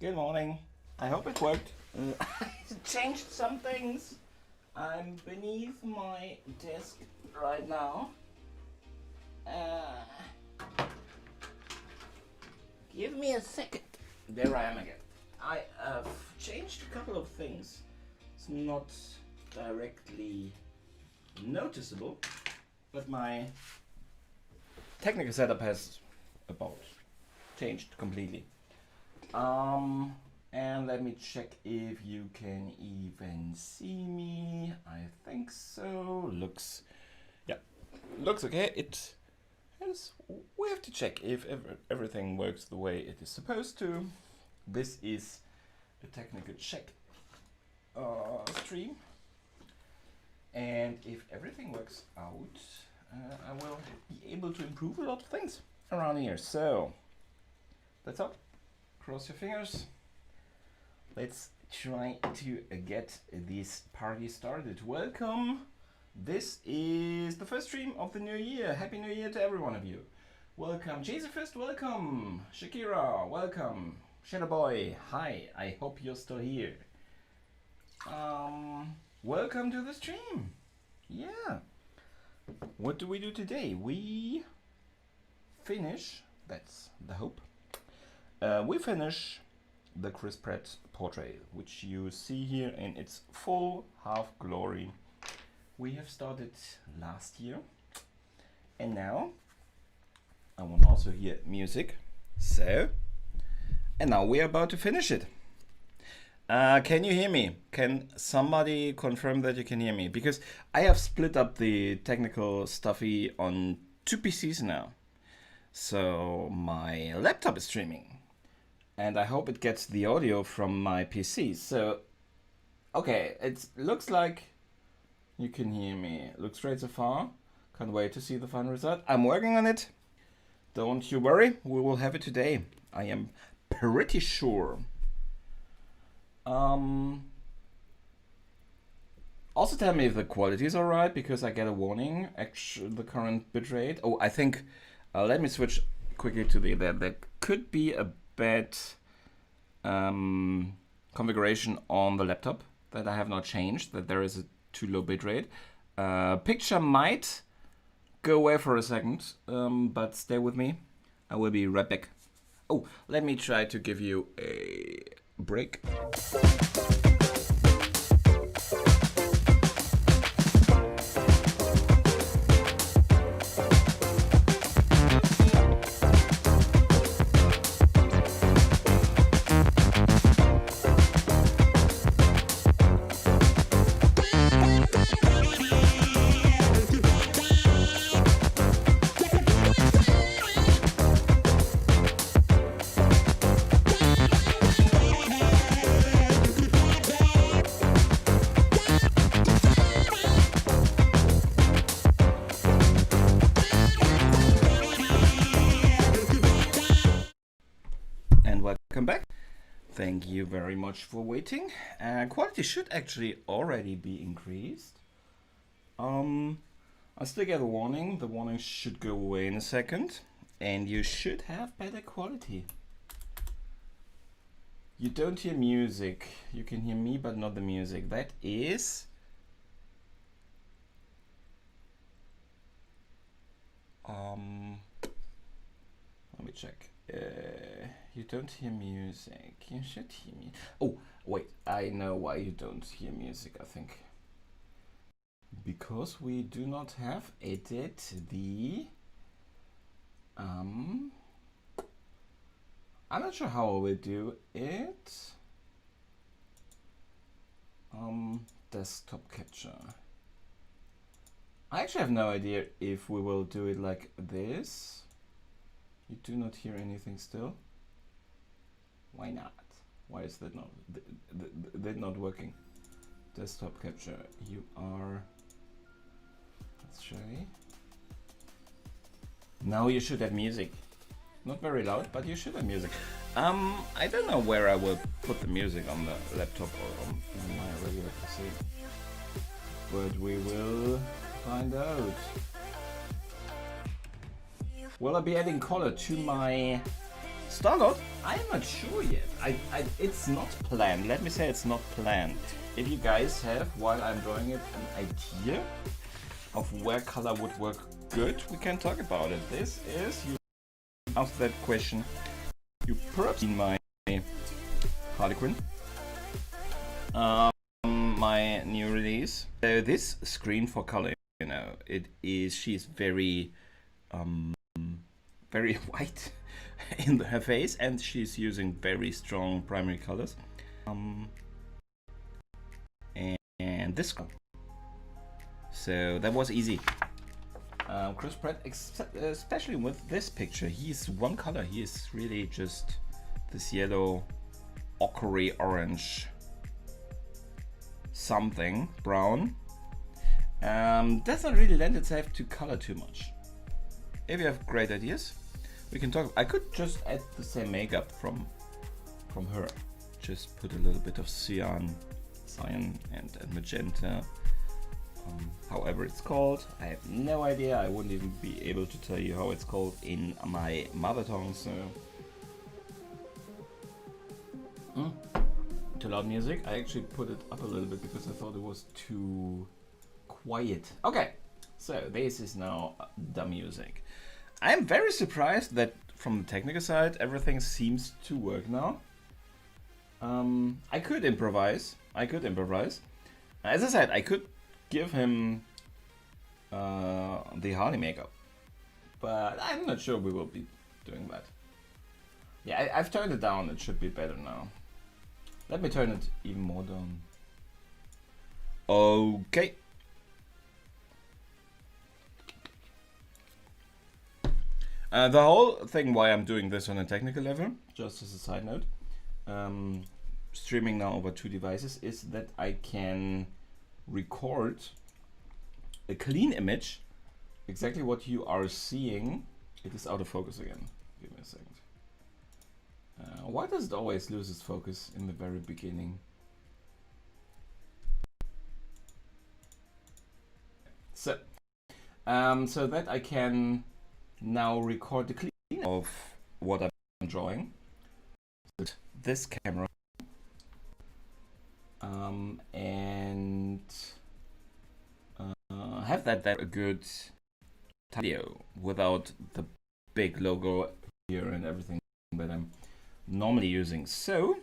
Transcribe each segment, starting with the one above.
Good morning. I hope it worked. I changed some things. I'm beneath my desk right now. Give me a second. There I am again. I have changed a couple of things. It's not directly noticeable, but my technical setup has about changed completely. And let me check if you can even see me. I think so. Looks, yeah, looks okay. It has, we have to check if everything works the way it is supposed to. This is a technical check stream, and if everything works out, I will be able to improve a lot of things around here. So that's all. Cross your fingers. Let's try to get this party started. Welcome. This is the first stream of the new year. Happy New Year to every one of you. Welcome. Jason Fist, welcome. Shakira, welcome. Shadow Boy, hi. I hope you're still here. Welcome to the stream. Yeah. What do we do today? We finish, that's the hope. We finish the Chris Pratt portrait, which you see here in its full half glory. We have started last year, and now I want also hear music. So, and now we are about to finish it. Can you hear me? Can somebody confirm that you can hear me? Because I have split up the technical stuffy on 2 PCs now. So my laptop is streaming, and I hope it gets the audio from my PC. So, okay, it looks like you can hear me. Looks great so far. Can't wait to see the final result. I'm working on it. Don't you worry, we will have it today. I am pretty sure. Also tell me if the quality is alright, because I get a warning. Actually, the current bitrate. Oh, I think, let me switch quickly to the, there could be a bad configuration on the laptop that I have not changed, that there is a too low bitrate. Picture might go away for a second, but stay with me. I will be right back. Oh, let me try to give you a break. Welcome back. Thank you very much for waiting. Quality should actually already be increased. I still get a warning. The warning should go away in a second, and you should have better quality. You don't hear music. You can hear me, but not the music. That is let me check. You don't hear music. You should hear me. Oh, wait. I know why you don't hear music, I think. Because we do not have edited the... I'm not sure how I will do it. Desktop capture. I actually have no idea if we will do it like this. You do not hear anything still. Why not? Why is that not working? Desktop capture. You are. Let's try. Now you should have music. Not very loud, but you should have music. I don't know where I will put the music, on the laptop or on my regular PC, but we will find out. Will I be adding color to my Starlord? I'm not sure yet. It's not planned. Let me say it's not planned. If you guys have, while I'm drawing it, an idea of where color would work good, we can talk about it. This is, you asked that question, you perhaps seen my Harlequin, my new release. So this screen for color, you know, she's very very white in her face, and she's using very strong primary colors. And this one. So that was easy. Chris Pratt, especially with this picture, he's one color. He is really just this yellow, ochre orange something, brown. Doesn't really lend itself to color too much. If you have great ideas, we can talk. I could just add the same makeup from her. Just put a little bit of cyan and magenta. However it's called, I have no idea. I wouldn't even be able to tell you how it's called in my mother tongue. So, too loud music. I actually put it up a little bit because I thought it was too quiet. Okay, so this is now the music. I'm very surprised that from the technical side everything seems to work now. I could improvise. As I said, I could give him the Harley makeup, but I'm not sure we will be doing that. Yeah, I've turned it down. It should be better now. Let me turn it even more down. Okay. The whole thing why I'm doing this on a technical level, just as a side note, streaming now over 2 devices, is that I can record a clean image, exactly what you are seeing. It is out of focus again. Give me a second. Why does it always lose its focus in the very beginning? So that I can now record the clean of what I'm drawing. This camera and have that a good video without the big logo here and everything that I'm normally using. So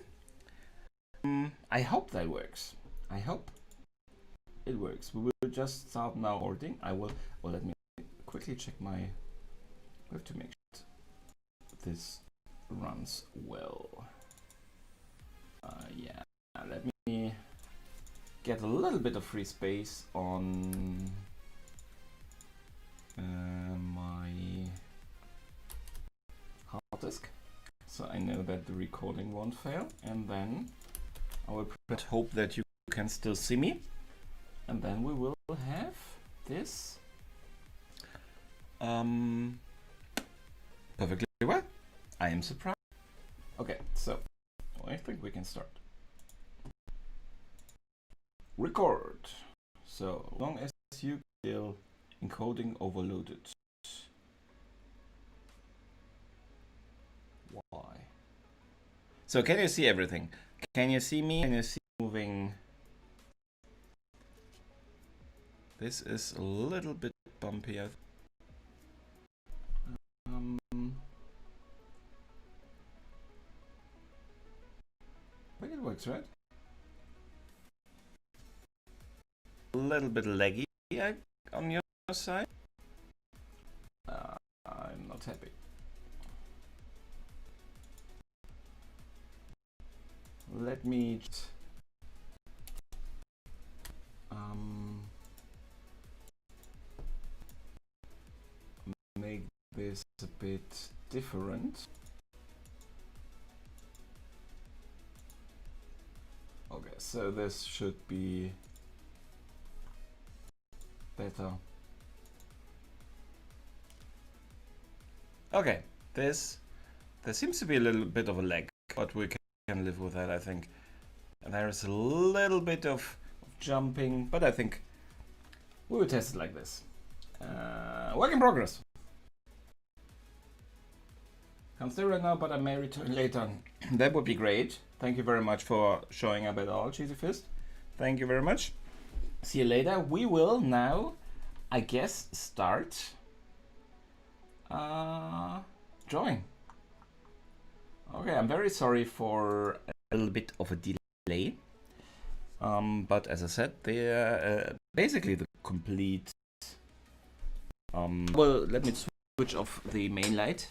I hope that works. I hope it works. We will just start now recording. Let me quickly check my. We have to make sure this runs well. Yeah, let me get a little bit of free space on my hard disk, so I know that the recording won't fail, and then I will hope that you can still see me, and then we will have this perfectly well. I am surprised. Okay, so I think we can start. Record. So long as you still encoding overloaded. Why? So can you see everything? Can you see me? Can you see moving? This is a little bit bumpy. But it works, right? A little bit laggy on your side. I'm not happy. Let me just, make this a bit different. Okay, so this should be better. Okay, there seems to be a little bit of a lag, but we can live with that, I think. And there is a little bit of jumping, but I think we will test it like this. Work in progress. Can't stay right now, but I may return later. That would be great. Thank you very much for showing up at all, Cheesy Fist. Thank you very much. See you later. We will now, I guess, start drawing. Okay, I'm very sorry for a little bit of a delay. But as I said, they're basically the complete. Well, let me switch off the main light.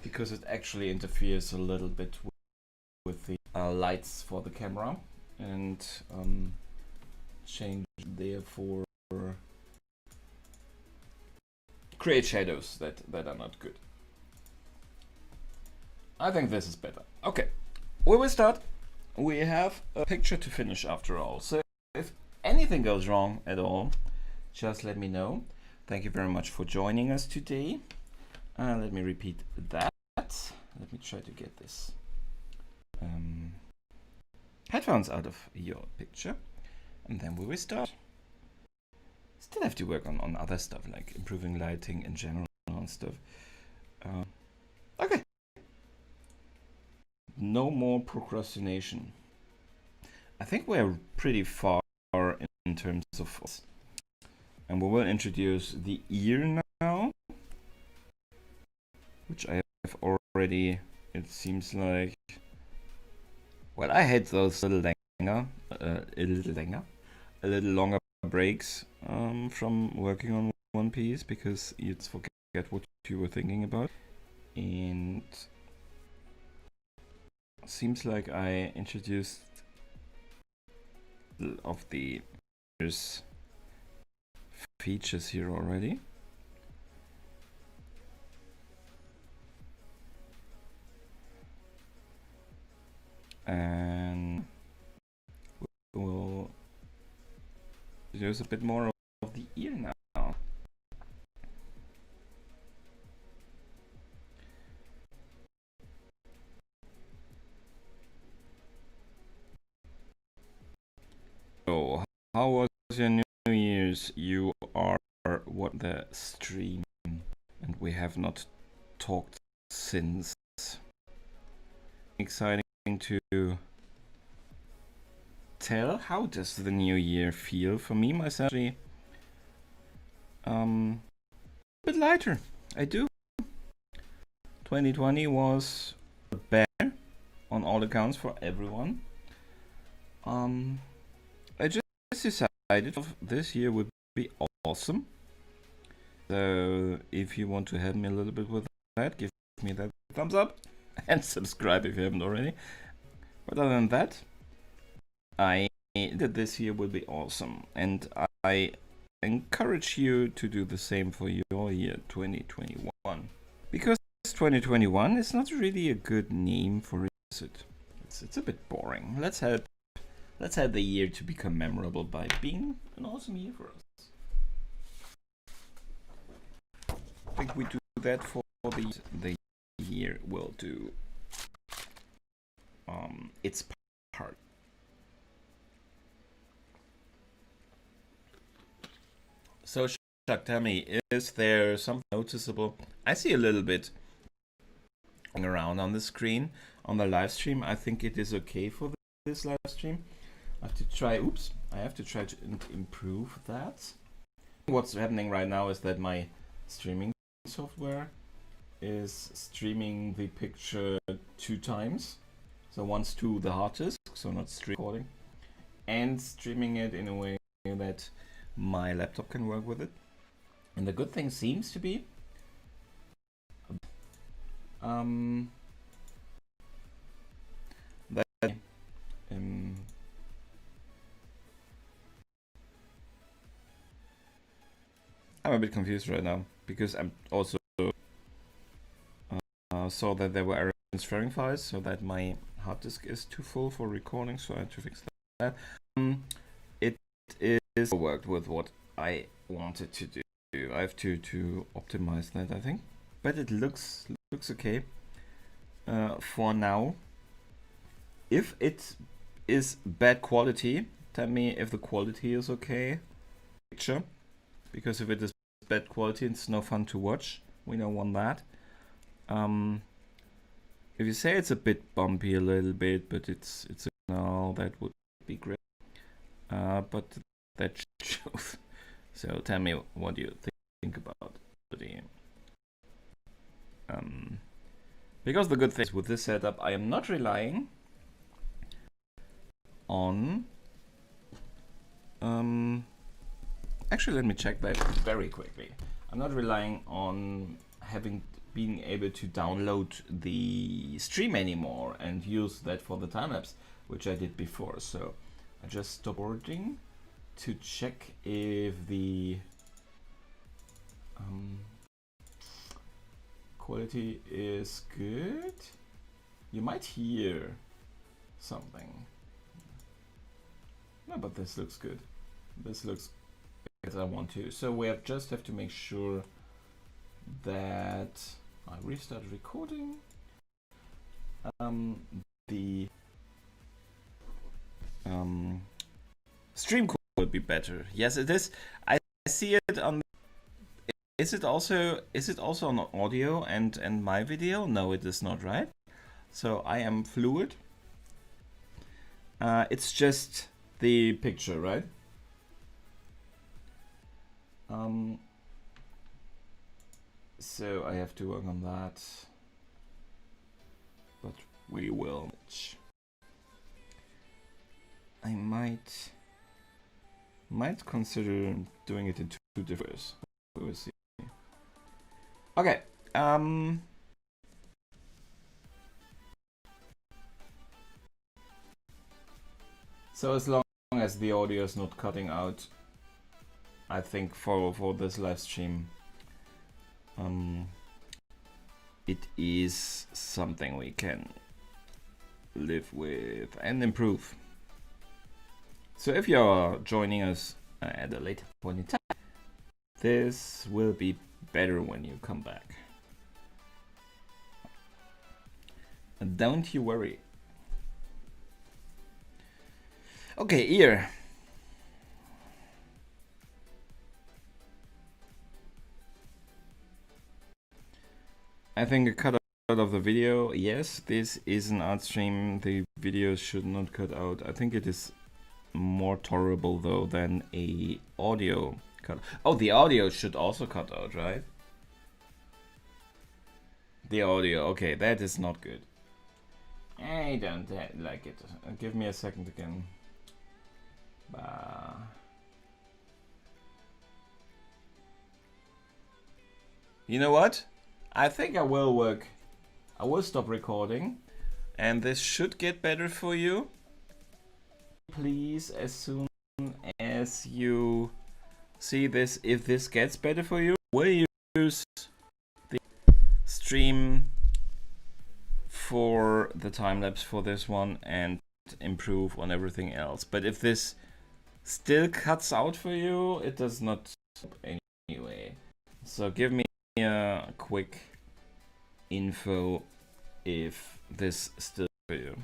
Because it actually interferes a little bit with the lights for the camera. and change therefore create shadows that are not good. I think this is better. Okay, we will start. We have a picture to finish after all, so if anything goes wrong at all, just let me know. Thank you very much for joining us today. Let me repeat that. Let me try to get this headphones out of your picture, and then we will start. Still have to work on other stuff like improving lighting in general and stuff. Okay. No more procrastination. I think we're pretty far in terms of, and we will introduce the ear now, which I have already. It seems like, well, I hate those a little longer breaks from working on one piece because you'd forget what you were thinking about, and seems like I introduced of the features here already. And we'll use a bit more of the ear now. So, how was your New Year's? You are what the stream, and we have not talked since. Exciting to tell. How does the new year feel for me myself? A bit lighter. I do. 2020 was bad on all accounts for everyone. I just decided this year would be awesome. So if you want to help me a little bit with that, give me that thumbs up and subscribe if you haven't already. But other than that, I that this year will be awesome, and I encourage you to do the same for your year 2021, because 2021 is not really a good name for it. It's a bit boring. Let's have the year to become memorable by being an awesome year for us. I think we do that for the year will do its part. So Chuck, tell me, is there something noticeable? I see a little bit around on the screen on the live stream. I think it is okay for this live stream. I have to try. Oops! I have to try to improve that. What's happening right now is that my streaming software is streaming the picture 2 times. So once to the hard disk, so not stream recording, and streaming it in a way that my laptop can work with it. And the good thing seems to be that I'm a bit confused right now because I'm also saw that there were error transferring files, so that my hard disk is too full for recording, so I had to fix that. It is worked with what I wanted to do. I have to optimize that, I think, but it looks okay for now. If it is bad quality, tell me if the quality is okay. Picture, because if it is bad quality, it's no fun to watch. We don't want that. If you say it's a bit bumpy a little bit, but it's no, that would be great. But that shows. So tell me what you think about the because the good thing is with this setup, I am not relying on actually, let me check that very quickly. I'm not relying on being able to download the stream anymore and use that for the time lapse, which I did before. So just stop recording to check if the quality is good. You might hear something. No, but this looks good. This looks as I want to. So we just have to make sure that I restart recording. The stream will be better. Yes, it is. I see it on. Is it also on audio and my video? No, it is not, right? So I am fluid. It's just the picture, right? So I have to work on that, but we will. I might consider doing it in two different ways. We will see. Okay. So as long as the audio is not cutting out, I think for this live stream, it is something we can live with and improve. So if you're joining us at a later point in time, this will be better when you come back. And don't you worry. Okay, here. I think a cut out of the video. Yes, this is an art stream. The video should not cut out. I think it is more tolerable though than a audio cut. Oh, the audio should also cut out, right? The audio. Okay, that is not good. I don't like it. Give me a second again. You know what? I think I will stop recording, and this should get better for you. Please, as soon as you see this, if this gets better for you, will use the stream for the time lapse for this one and improve on everything else. But if this still cuts out for you, it does not stop anyway. So give me a quick info if this still for you,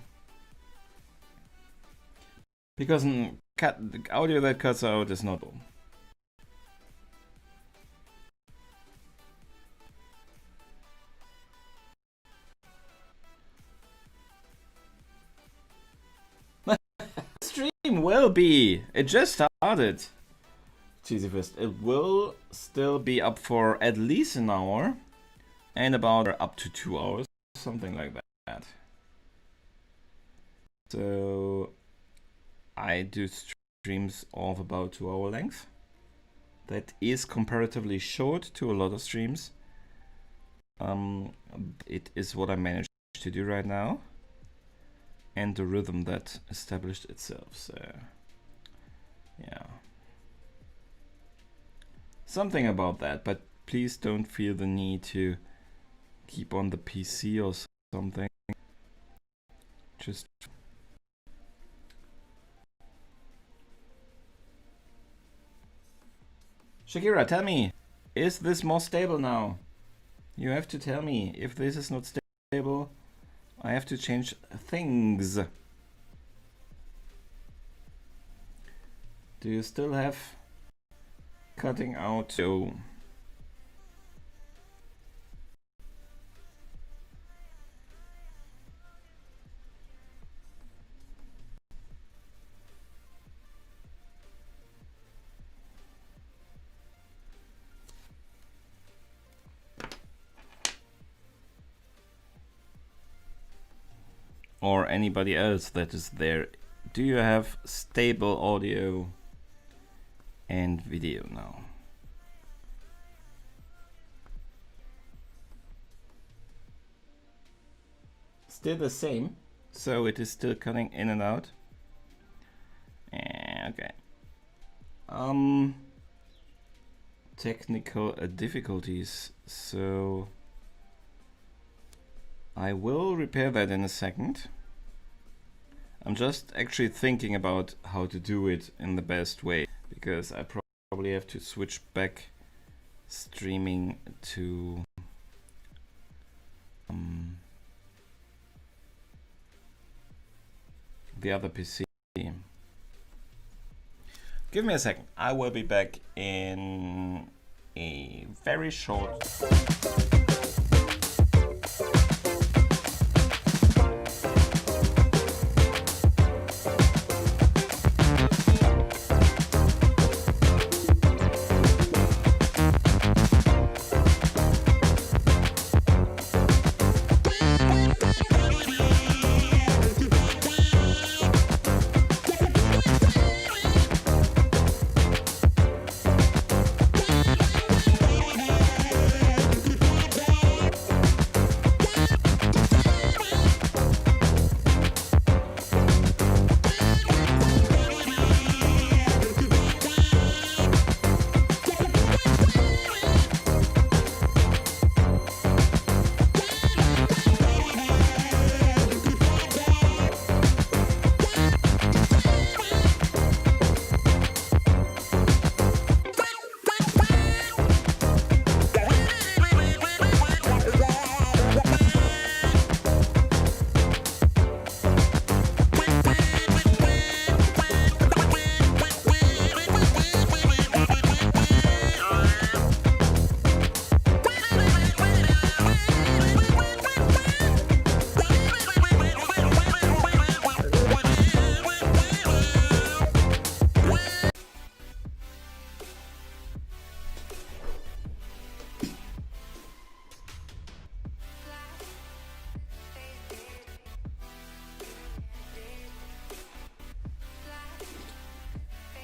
because the audio that cuts out is not all. Stream will be, it just started. Cheesy Fist, it will still be up for at least an hour and about up to 2 hours, something like that. So I do streams of about 2 hour length. That is comparatively short to a lot of streams. It is what I managed to do right now, and the rhythm that established itself. So yeah, something about that. But please don't feel the need to keep on the PC or something. Just Shakira, tell me, is this more stable now? You have to tell me. If this is not stable, I have to change things. Do you still have cutting out? So or anybody else that is there, do you have stable audio and video now? Still the same, so it is still cutting in and out. Okay. Technical difficulties. So I will repair that in a second. I'm just actually thinking about how to do it in the best way, because I probably have to switch back streaming to the other PC. Give me a second. I will be back in a very short.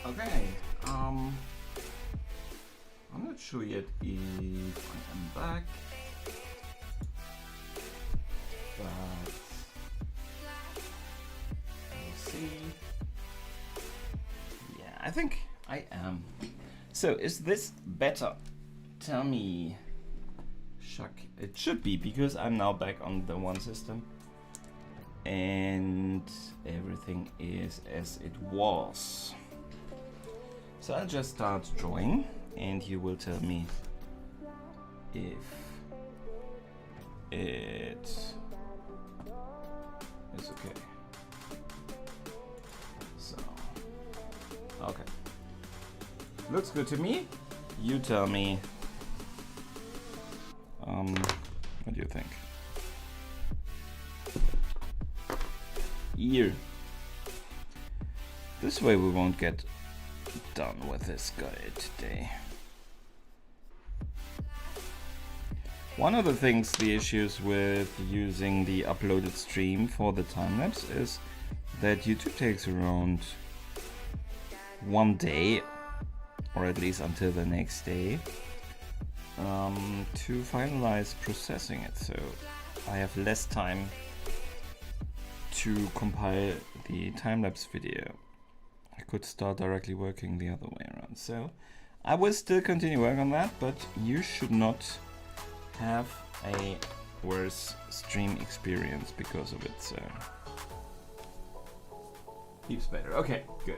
Okay, I'm not sure yet if I am back, but we'll see. Yeah, I think I am. So, is this better? Tell me, Shuck. It should be, because I'm now back on the one system and everything is as it was. So I'll just start drawing and you will tell me if it is okay. So, okay. Looks good to me. You tell me. What do you think? Ear. This way we won't get done with this guy today. One of the things, the issues with using the uploaded stream for the time-lapse is that YouTube takes around 1 day, or at least until the next day, to finalize processing it. So I have less time to compile the time-lapse video. I could start directly working the other way around. So I will still continue working on that, but you should not have a worse stream experience because of it. So keeps better. Okay, good.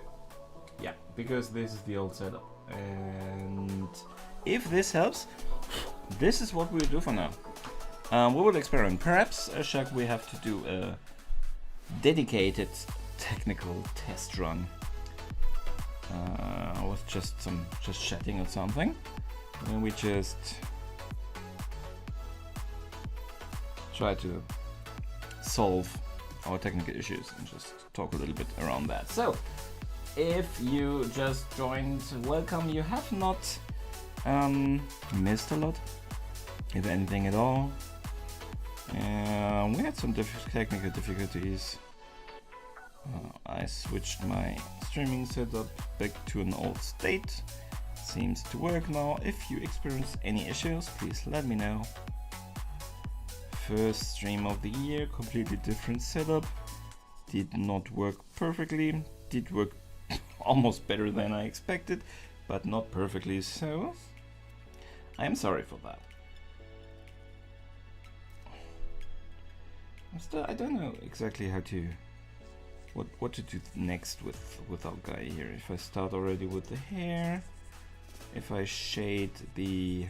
Yeah, because this is the old setup. And if this helps, this is what we'll do for now. We will experiment. Perhaps, Shaq, we have to do a dedicated technical test run. With just chatting or something. And we just try to solve our technical issues and just talk a little bit around that. So, if you just joined, welcome. You have not missed a lot, if anything at all. We had some technical difficulties. I switched my streaming setup back to an old state. Seems to work now. If you experience any issues, please let me know. First stream of the year, completely different setup. Did not work perfectly. Did work almost better than I expected, but not perfectly so. I am sorry for that. I don't know exactly how to what to do next with our guy here. If I start already with the hair, if I shade the,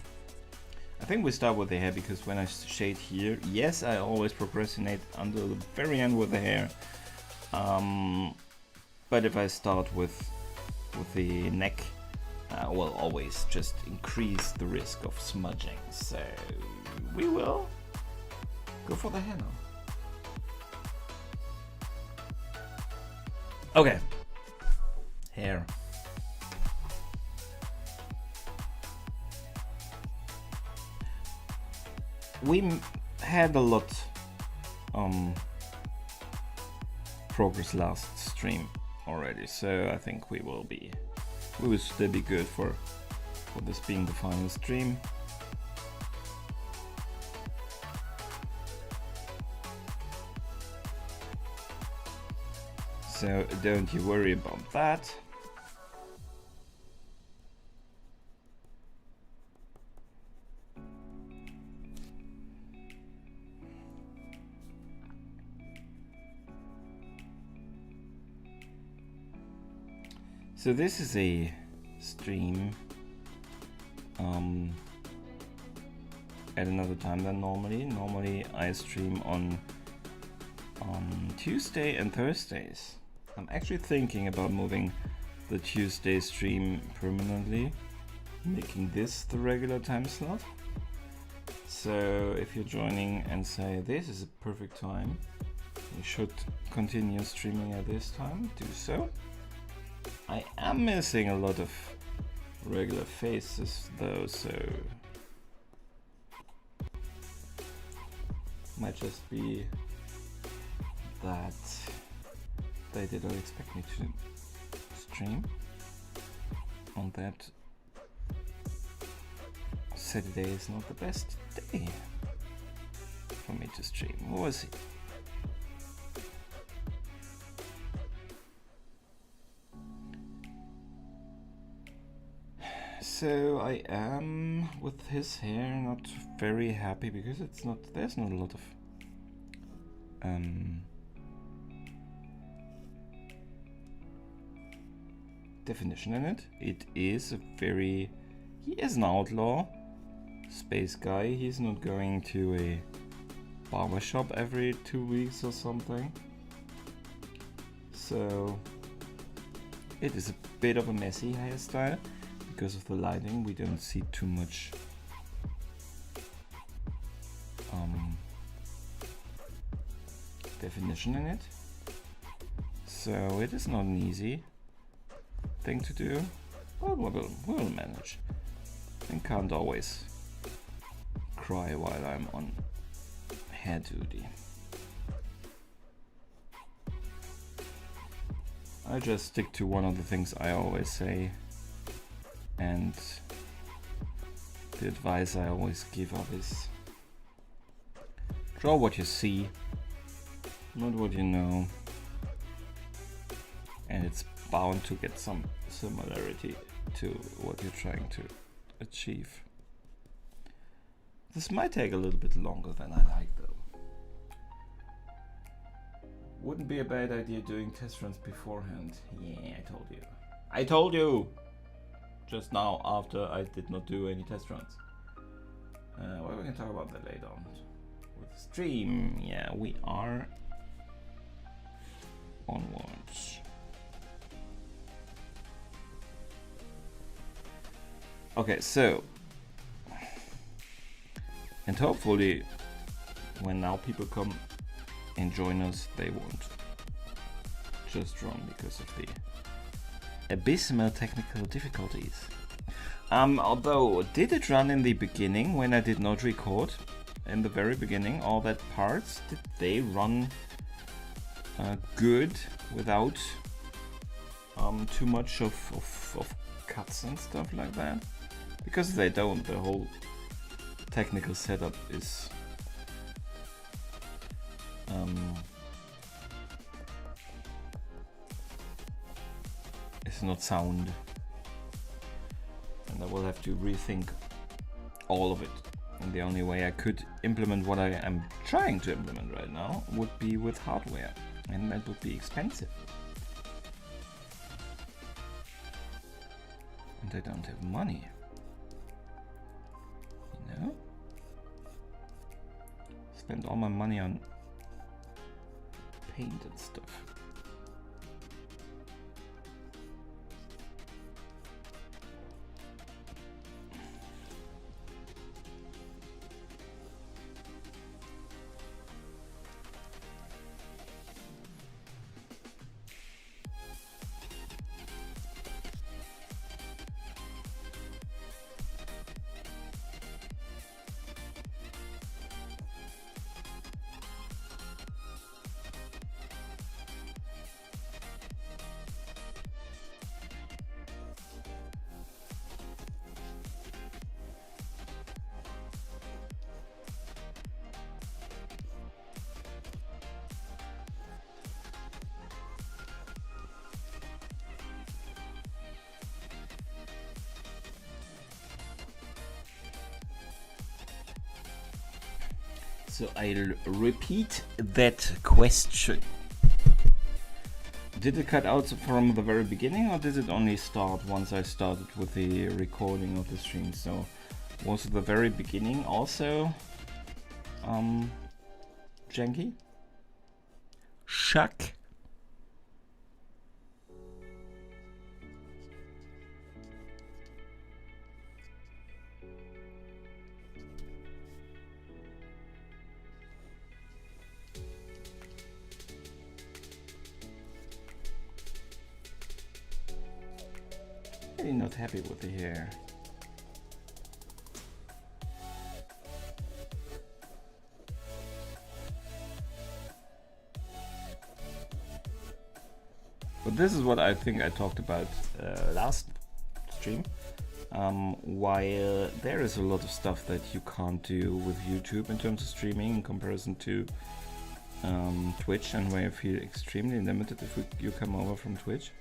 I think we start with the hair, because when I shade here, yes, I always procrastinate until the very end with the hair. But if I start with the neck, will always just increase the risk of smudging. So we will go for the hair now. Okay, hair. We had a lot progress last stream already, so I think we will still be good for this being the final stream. So don't you worry about that. So this is a stream at another time than normally. Normally I stream on Tuesday and Thursdays. I'm actually thinking about moving the Tuesday stream permanently, making this the regular time slot. So if you're joining and say this is a perfect time, you should continue streaming at this time, do so. I am missing a lot of regular faces though, so might just be that they didn't expect me to stream on that Saturday. Is not the best day for me to stream. What was it? So I am with his hair not very happy, because there's not a lot of definition in it. It is he is an outlaw space guy. He's not going to a barbershop every 2 weeks or something. So it is a bit of a messy hairstyle. Because of the lighting, we don't see too much definition in it. So it is not an easy thing to do, but we'll manage. And can't always cry while I'm on hair duty. I just stick to one of the things I always say, and the advice I always give up is draw what you see, not what you know, and it's bound to get some similarity to what you're trying to achieve. This might take a little bit longer than I like though. Wouldn't be a bad idea doing test runs beforehand. Yeah, I told you! Just now, after I did not do any test runs. Well, we can talk about that later on. With the stream, yeah, we are onwards. Okay, so, and hopefully, when now people come and join us, they won't just run because of the abysmal technical difficulties. Although, did it run in the beginning when I did not record? In the very beginning, all that parts, did they run good without too much of cuts and stuff like that? Because if they don't, the whole technical setup is it's not sound. And I will have to rethink all of it. And the only way I could implement what I am trying to implement right now would be with hardware. And that would be expensive. And I don't have money. You know? Spend all my money on paint and stuff. So I'll repeat that question. Did it cut out from the very beginning, or did it only start once I started with the recording of the stream? So was the very beginning also janky? Shuck. Really not happy with the hair. But this is what I think I talked about last stream. While there is a lot of stuff that you can't do with YouTube in terms of streaming in comparison to Twitch, and where I feel extremely limited if you come over from Twitch.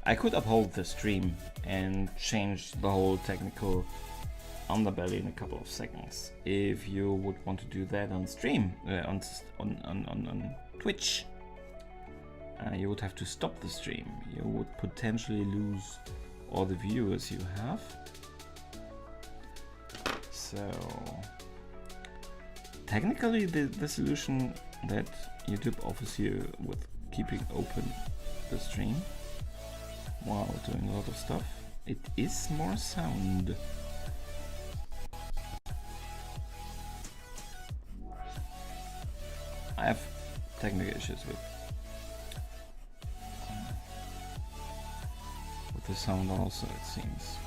I could uphold the stream and change the whole technical underbelly in a couple of seconds. If you would want to do that on stream, on Twitch, you would have to stop the stream. You would potentially lose all the viewers you have. So technically the solution that YouTube offers you with keeping open the stream while doing a lot of stuff, it is more sound. I have technical issues with the sound also, it seems.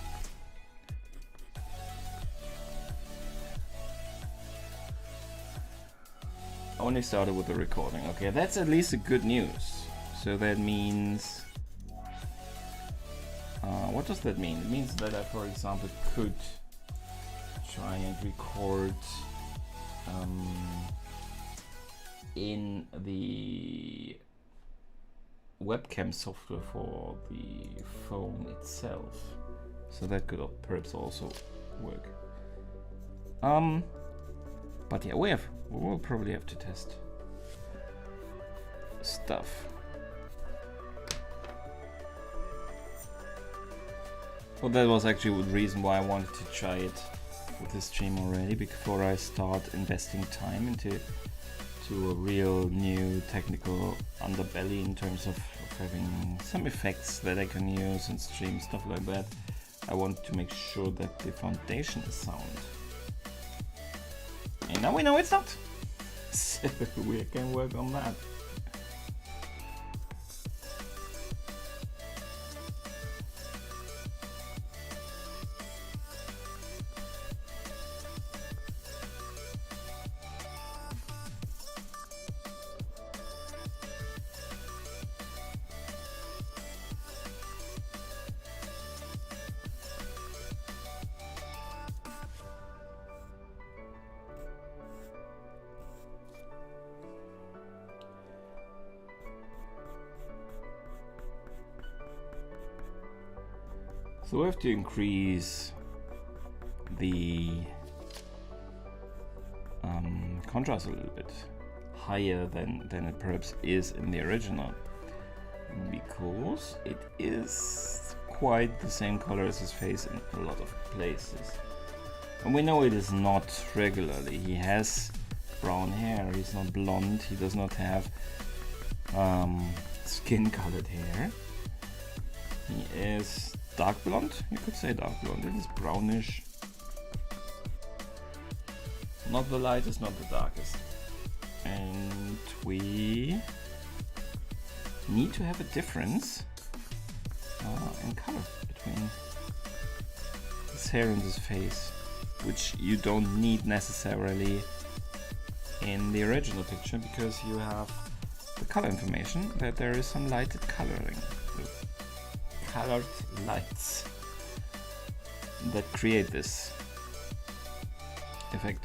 Only started with the recording. Okay, that's at least a good news. So that means... what does that mean? It means that I, for example, could try and record in the webcam software for the phone itself. So that could perhaps also work. But yeah, we'll probably have to test stuff. Well, that was actually the reason why I wanted to try it with this stream already, before I start investing time into a real new technical underbelly in terms of having some effects that I can use and stream, stuff like that. I want to make sure that the foundation is sound. And now we know it's not. So we can work on that. So we have to increase the contrast a little bit higher than it perhaps is in the original, because it is quite the same color as his face in a lot of places. And we know it is not regularly. He has brown hair, he's not blonde, he does not have skin colored hair. He is dark blonde, you could say dark blonde. It is brownish. Not the lightest, not the darkest. And we need to have a difference in color between his hair and his face, which you don't need necessarily in the original picture, because you have the color information that there is some lighted coloring, colored lights that create this effect.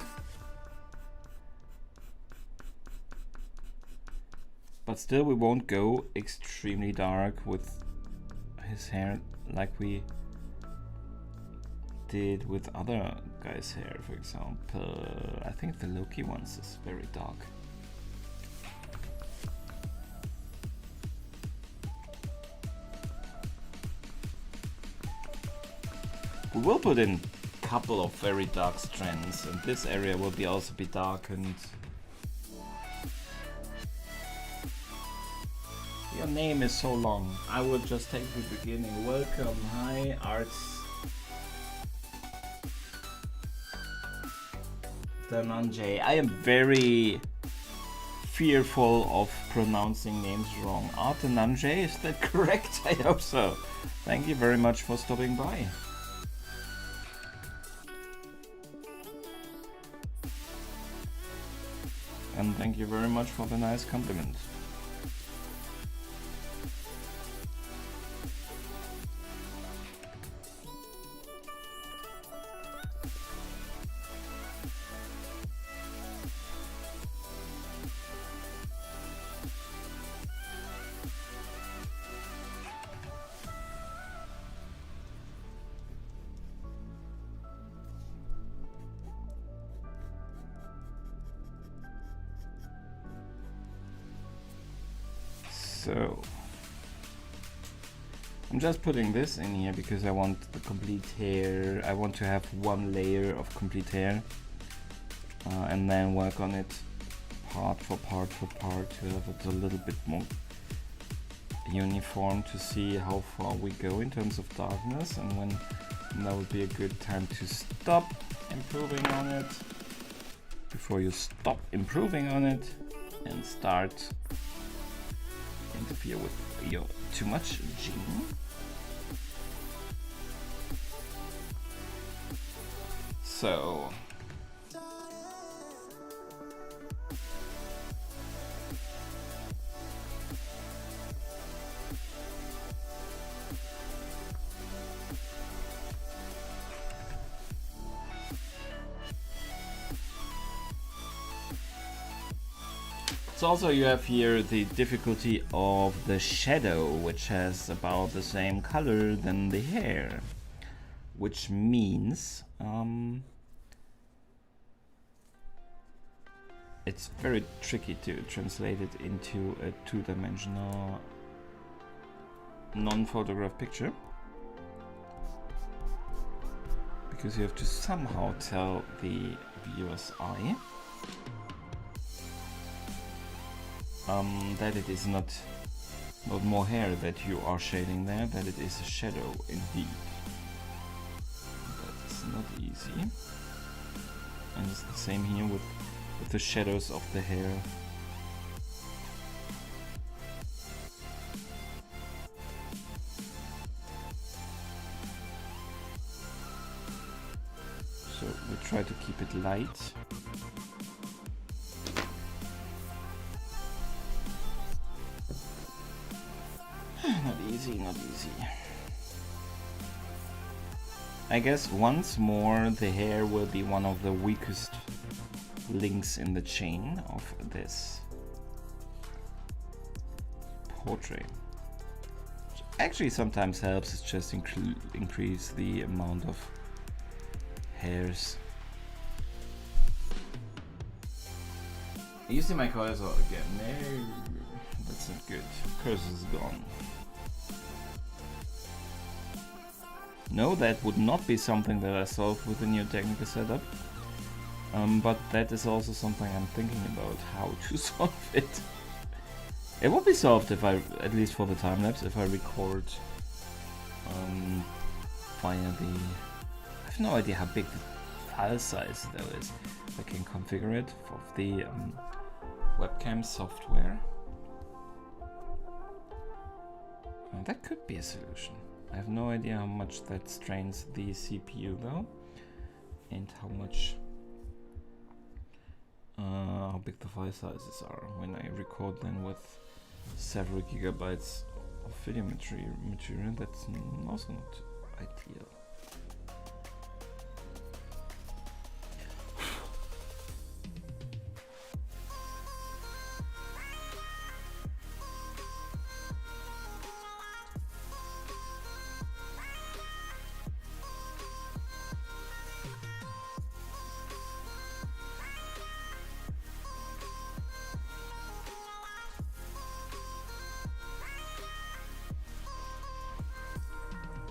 But still, we won't go extremely dark with his hair like we did with other guys' hair. For example, I think the Loki ones is very dark. We will put in a couple of very dark strands, and this area will be also be darkened. Your name is so long. I will just take the beginning. Welcome. Hi, Arts. Dhananjay. I am very fearful of pronouncing names wrong. Art Dhananjay, is that correct? I hope so. Thank you very much for stopping by. And thank you very much for the nice compliment. So I'm just putting this in here because I want the complete hair. I want to have one layer of complete hair and then work on it part for part for part to have it a little bit more uniform, to see how far we go in terms of darkness, and when that would be a good time to stop improving on it before you stop improving on it and start interfere with your too much gene. So also you have here the difficulty of the shadow, which has about the same color than the hair, which means it's very tricky to translate it into a two-dimensional non-photograph picture, because you have to somehow tell the viewer's eye that it is not more hair that you are shading there, that it is a shadow indeed. That is not easy. And it's the same here with the shadows of the hair. So we try to keep it light. Not easy, not easy. I guess once more the hair will be one of the weakest links in the chain of this portrait. actually sometimes helps is just increase the amount of hairs. Using my cursor again. No, that's not good. Cursor is gone. No, that would not be something that I solve with the new technical setup. But that is also something I'm thinking about, how to solve it. It would be solved if I, at least for the time lapse, if I record via the... I have no idea how big the file size though is. I can configure it for the webcam software. That could be a solution. I have no idea how much that strains the CPU though, and how much how big the file sizes are when I record them with several gigabytes of video material. That's also not ideal.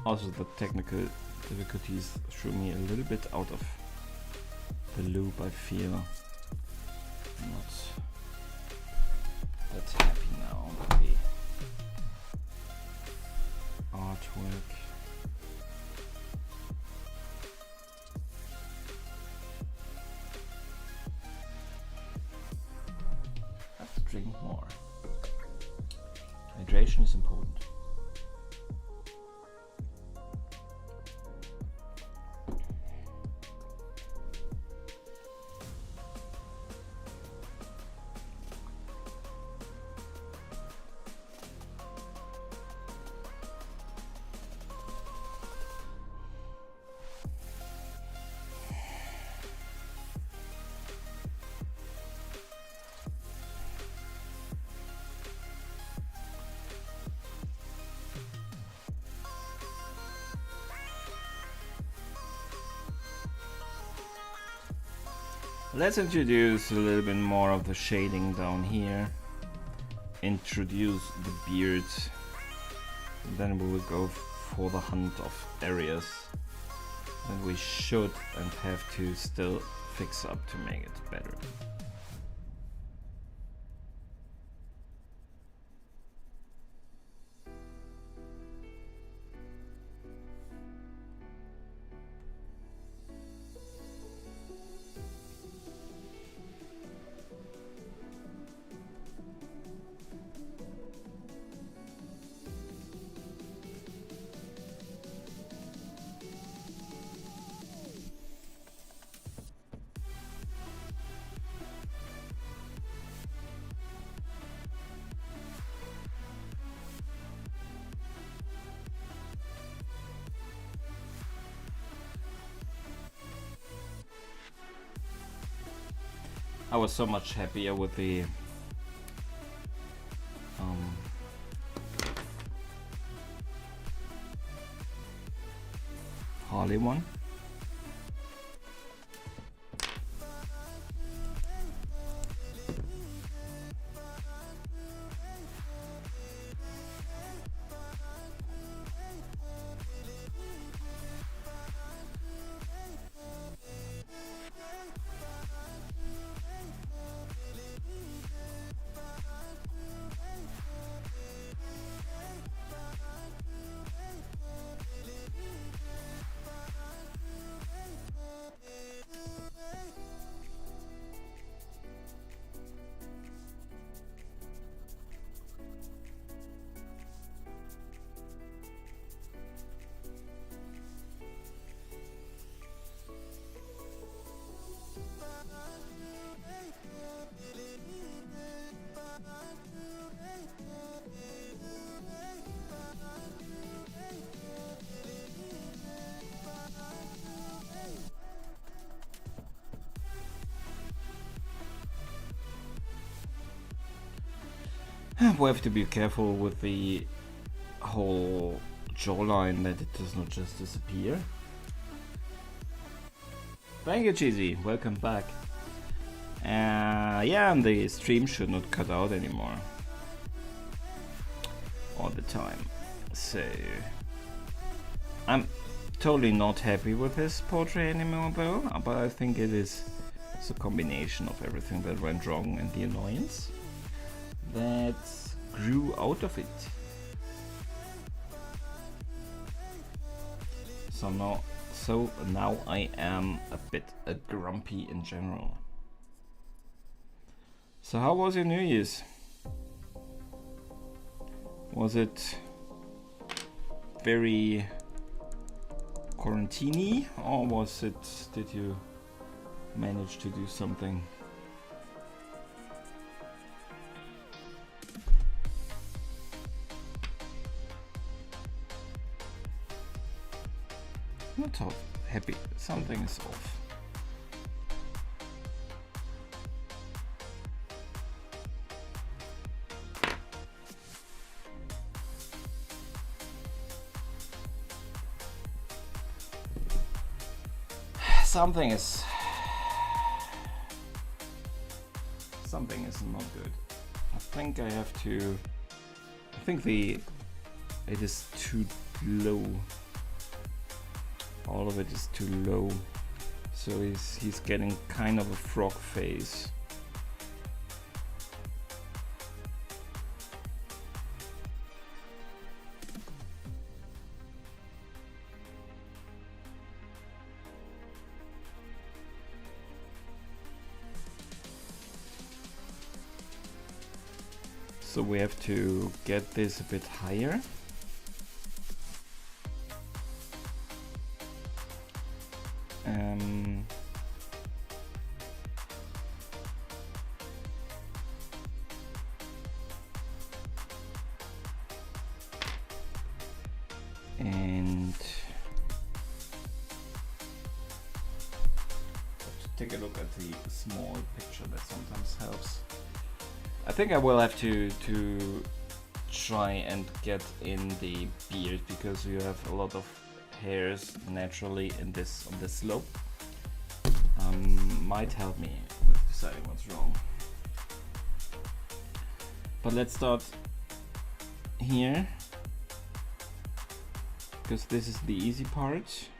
Also, the technical difficulties threw me a little bit out of the loop. I feel I'm not that happy now with the artwork. I have to drink more. Hydration is important. Let's introduce a little bit more of the shading down here. Introduce the beard. Then we will go for the hunt of areas that we should and have to still fix up to make it better. I was so much happier with the Harley one. We have to be careful with the whole jawline that it does not just disappear. Thank you, Cheesy. Welcome back. Yeah, and the stream should not cut out anymore all the time. So I'm totally not happy with this portrait anymore, though. But I think it's a combination of everything that went wrong and the annoyance that grew out of it. So now I am a bit grumpy in general. So how was your New Year's? Was it very quarantine-y, or did you manage to do something? Not happy, something is off. Something is not good. I think it is too low. All of it is too low. So he's getting kind of a frog face. So we have to get this a bit higher. And take a look at the small picture, that sometimes helps. I think I will have to try and get in the beard, because you have a lot of hairs naturally on this slope. Might help me with deciding what's wrong. But let's start here, because this is the easy part.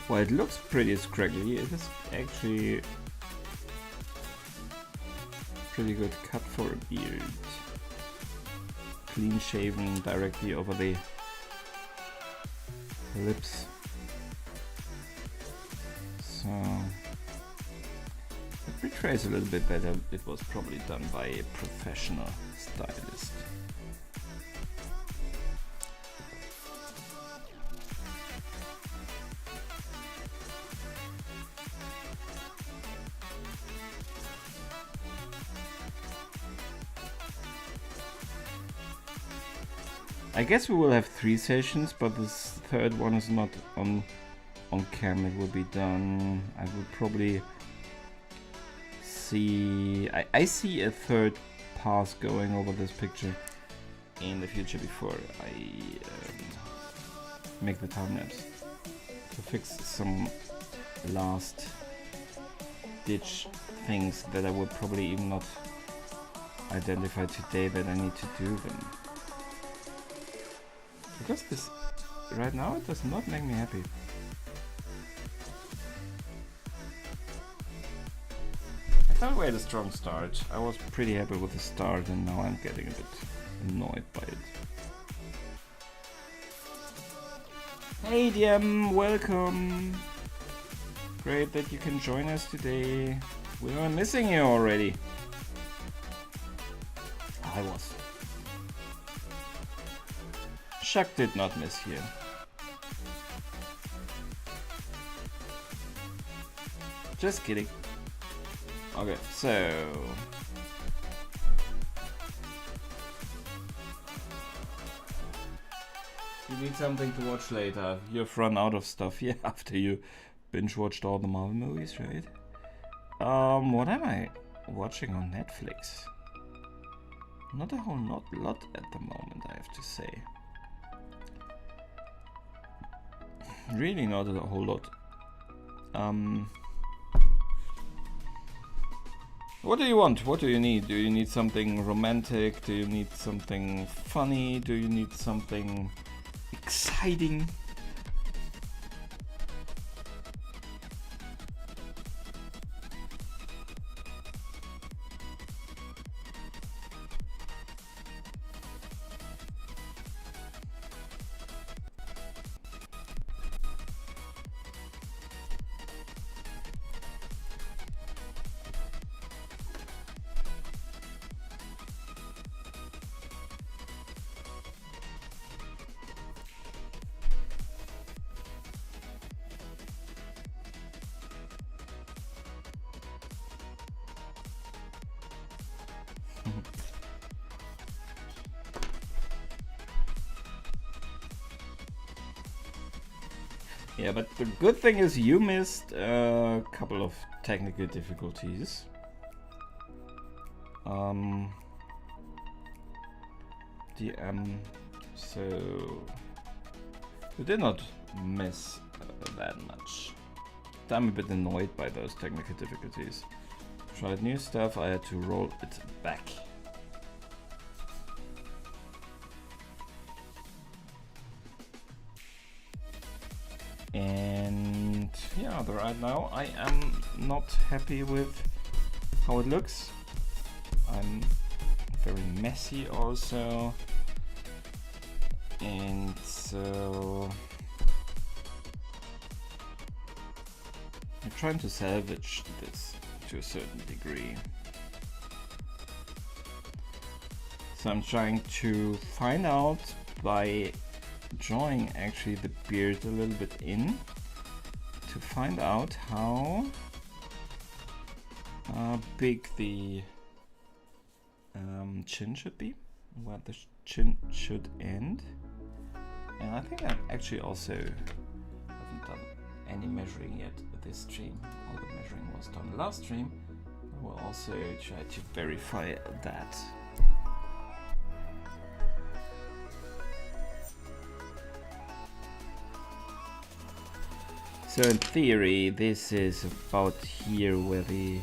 Well, it looks pretty scraggly. It is actually pretty good cut for a beard. Clean shaven directly over the lips. So it betrays a little bit better. It was probably done by a professional stylist. I guess we will have 3 sessions, but this third one is not on cam. It will be done. I would probably see. I see a third pass going over this picture in the future before I make the time lapse to fix some last ditch things that I would probably even not identify today that I need to do them. Because this, right now, it does not make me happy. I thought we had a strong start. I was pretty happy with the start, and now I'm getting a bit annoyed by it. Hey DM, welcome! Great that you can join us today. We were missing you already. I was. Chuck did not miss you. Just kidding. Okay, so you need something to watch later. You've run out of stuff, yeah, after you binge watched all the Marvel movies, right? What am I watching on Netflix? Not a whole lot at the moment, I have to say. Really not a whole lot. What do you want? What do you need? Do you need something romantic? Do you need something funny? Do you need something exciting? Yeah, but the good thing is you missed a couple of technical difficulties. So you did not miss that much. I'm a bit annoyed by those technical difficulties. Tried new stuff, I had to roll it back. And yeah, right now I am not happy with how it looks. I'm very messy also, and so I'm trying to salvage this to a certain degree. So I'm trying to find out by drawing actually the beard a little bit in to find out how big the chin should be, where the chin should end. And I think I actually also haven't done any measuring yet this stream. All the measuring was done last stream. I will also try to verify that. So in theory, this is about here where the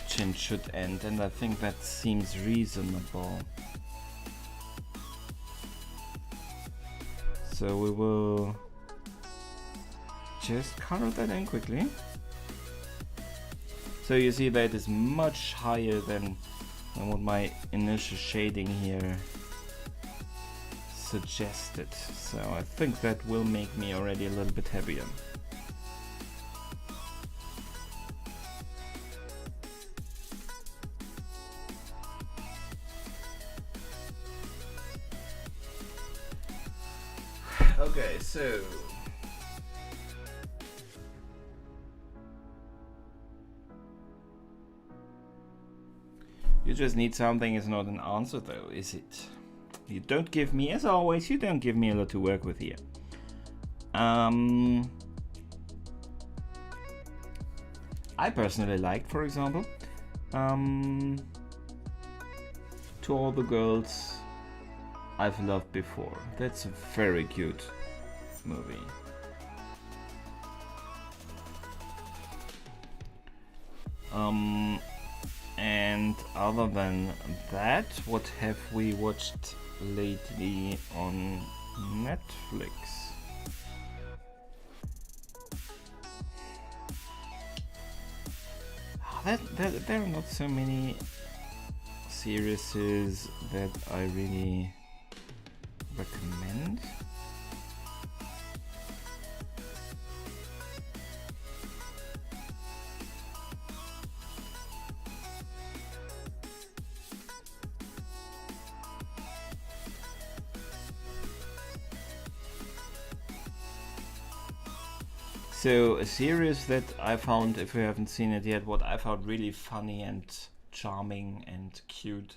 chin should end, and I think that seems reasonable. So we will just color that in quickly. So you see that is much higher than what my initial shading here suggested. So I think that will make me already a little bit happier. Okay, so you just need something is not an answer though, is it? You don't give me, as always, you don't give me a lot to work with here. I personally liked, for example, To All the Girls I've Loved Before. That's a very cute movie. And other than that, what have we watched lately on Netflix? There are not so many series that I really recommend. So a series that I found, if you haven't seen it yet, what I found really funny and charming and cute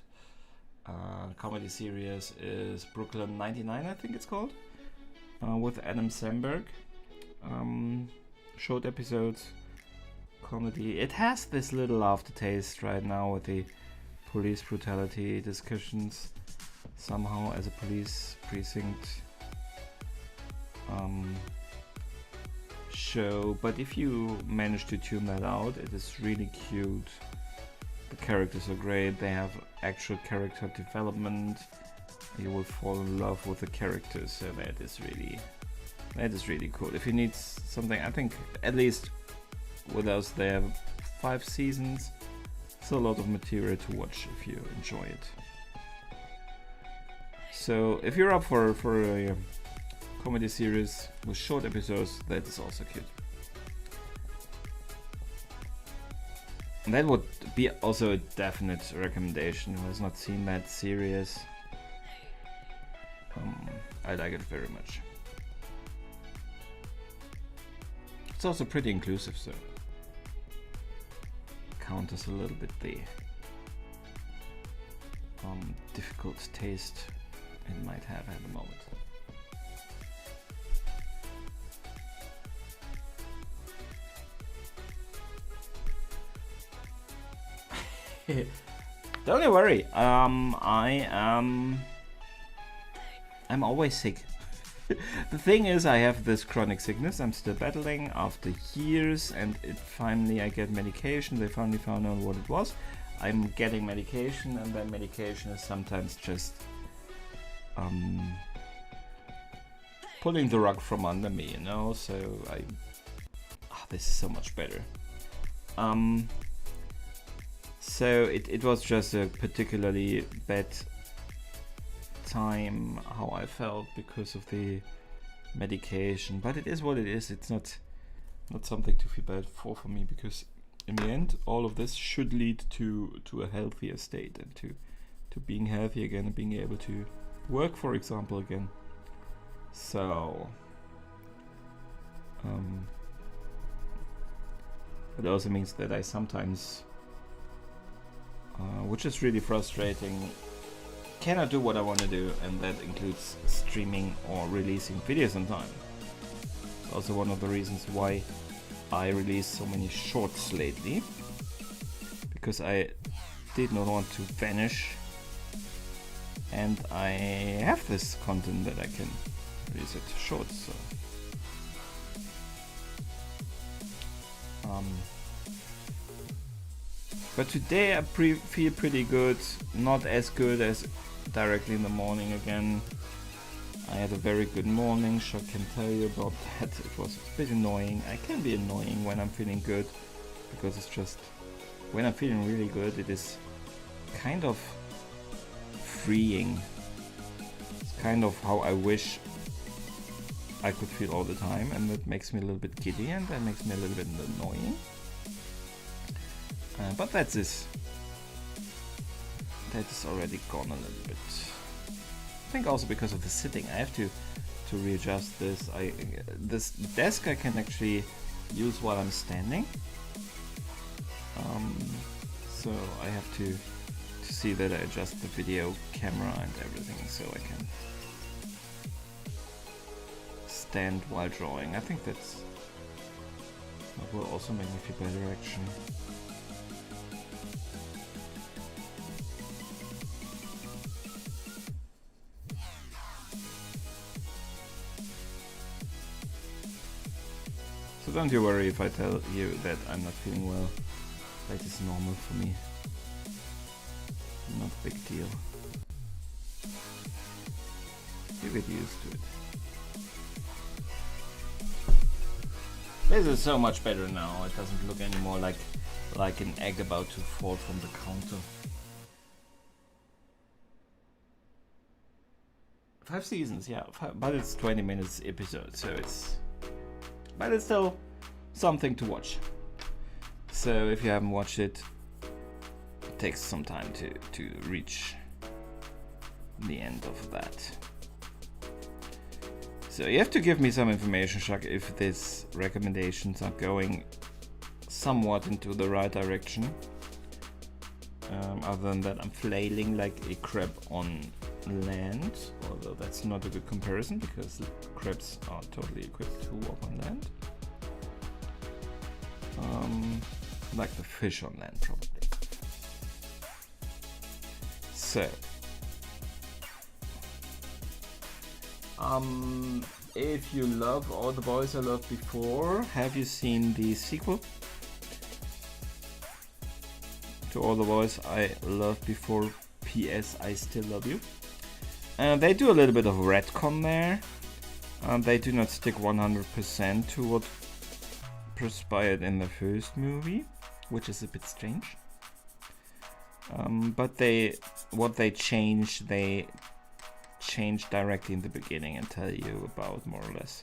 comedy series is Brooklyn 99, I think it's called, with Adam Sandberg. Short episodes, comedy. It has this little aftertaste right now with the police brutality discussions somehow as a police precinct show, but if you manage to tune that out, it is really cute. The characters are great, they have actual character development, you will fall in love with the characters, so that is really cool. If you need something, I think at least with us they have 5 seasons, it's a lot of material to watch if you enjoy it. So if you're up for a comedy series with short episodes, that is also cute. And that would be also a definite recommendation. Who has not seen that series, I like it very much. It's also pretty inclusive, so counters a little bit the difficult taste it might have at the moment. Don't you worry. I'm always sick. The thing is, I have this chronic sickness. I'm still battling after years, and finally I get medication. They finally found out what it was. I'm getting medication, and that medication is sometimes just pulling the rug from under me, you know. So this is so much better. So it was just a particularly bad time how I felt because of the medication, but it is what it is. It's not something to feel bad for me, because in the end all of this should lead to a healthier state and to being healthy again and being able to work, for example, again. So it also means that I sometimes which is really frustrating, cannot do what I want to do, and that includes streaming or releasing videos on time. It's also one of the reasons why I released so many shorts lately, because I did not want to vanish, and I have this content that I can release it shorts. So but today I feel pretty good, not as good as directly in the morning again. I had a very good morning, I can tell you about that. It was a bit annoying. I can be annoying when I'm feeling good, because it's just, when I'm feeling really good, it is kind of freeing. It's kind of how I wish I could feel all the time, and that makes me a little bit giddy, and that makes me a little bit annoying. But that is already gone a little bit. I think also because of the sitting, I have to readjust this. This desk I can actually use while I'm standing. So I have to see that I adjust the video camera and everything, so I can stand while drawing. I think that will also make me feel better, actually. So don't you worry if I tell you that I'm not feeling well. That is normal for me. Not a big deal. You get used to it. This is so much better now. It doesn't look anymore like an egg about to fall from the counter. 5 seasons, yeah, but it's 20 minutes episode, so but it's still something to watch. So if you haven't watched it, it takes some time to reach the end of that. So you have to give me some information, Chuck, if these recommendations are going somewhat into the right direction. Other than that, I'm flailing like a crab on land, although that's not a good comparison because crabs are totally equipped to walk on land. Like the fish on land, probably. So, if you love All the Boys I Loved Before, have you seen the sequel to All the Boys I Loved Before? P.S. I Still Love You. They do a little bit of retcon there. They do not stick 100% to what transpired in the first movie, which is a bit strange. But what they change directly in the beginning and tell you about, more or less,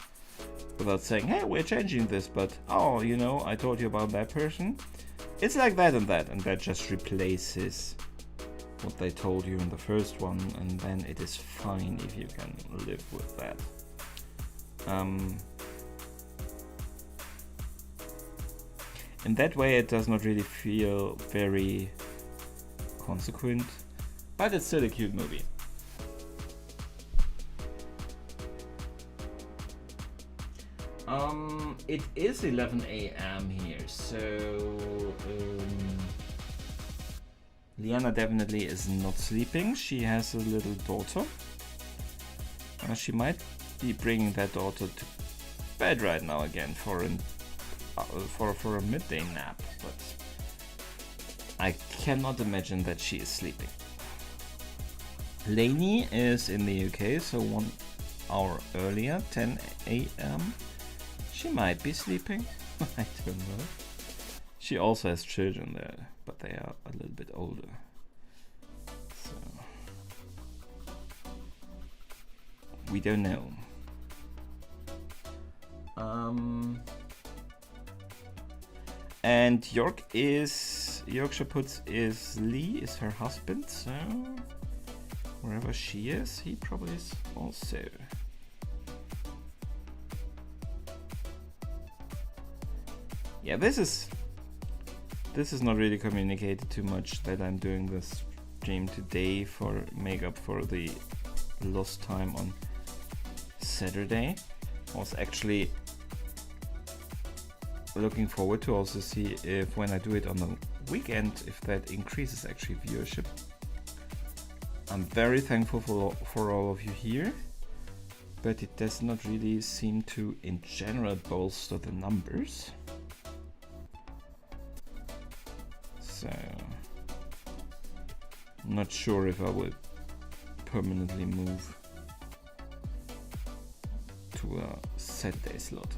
without saying, hey, we're changing this, but oh, you know, I told you about that person. It's like that, and that just replaces what they told you in the first one, and then it is fine if you can live with that. In that way, it does not really feel very consequent, but it's still a cute movie. It is 11 a.m. here, so Liana definitely is not sleeping. She has a little daughter. She might be bringing that daughter to bed right now again for a midday nap, but I cannot imagine that she is sleeping. Lainey is in the UK, so 1 hour earlier, 10 a.m. She might be sleeping. I don't know. She also has children there, but they are a little bit older. So we don't know. And Yorkshire Puts is Lee is her husband, so wherever she is, he probably is also. Yeah, this is not really communicated too much that I'm doing this stream today for make up for the lost time on Saturday. I was actually looking forward to also see if when I do it on the weekend, if that increases actually viewership. I'm very thankful for all of you here, but it does not really seem to in general bolster the numbers. So not sure if I will permanently move to a Saturday slot.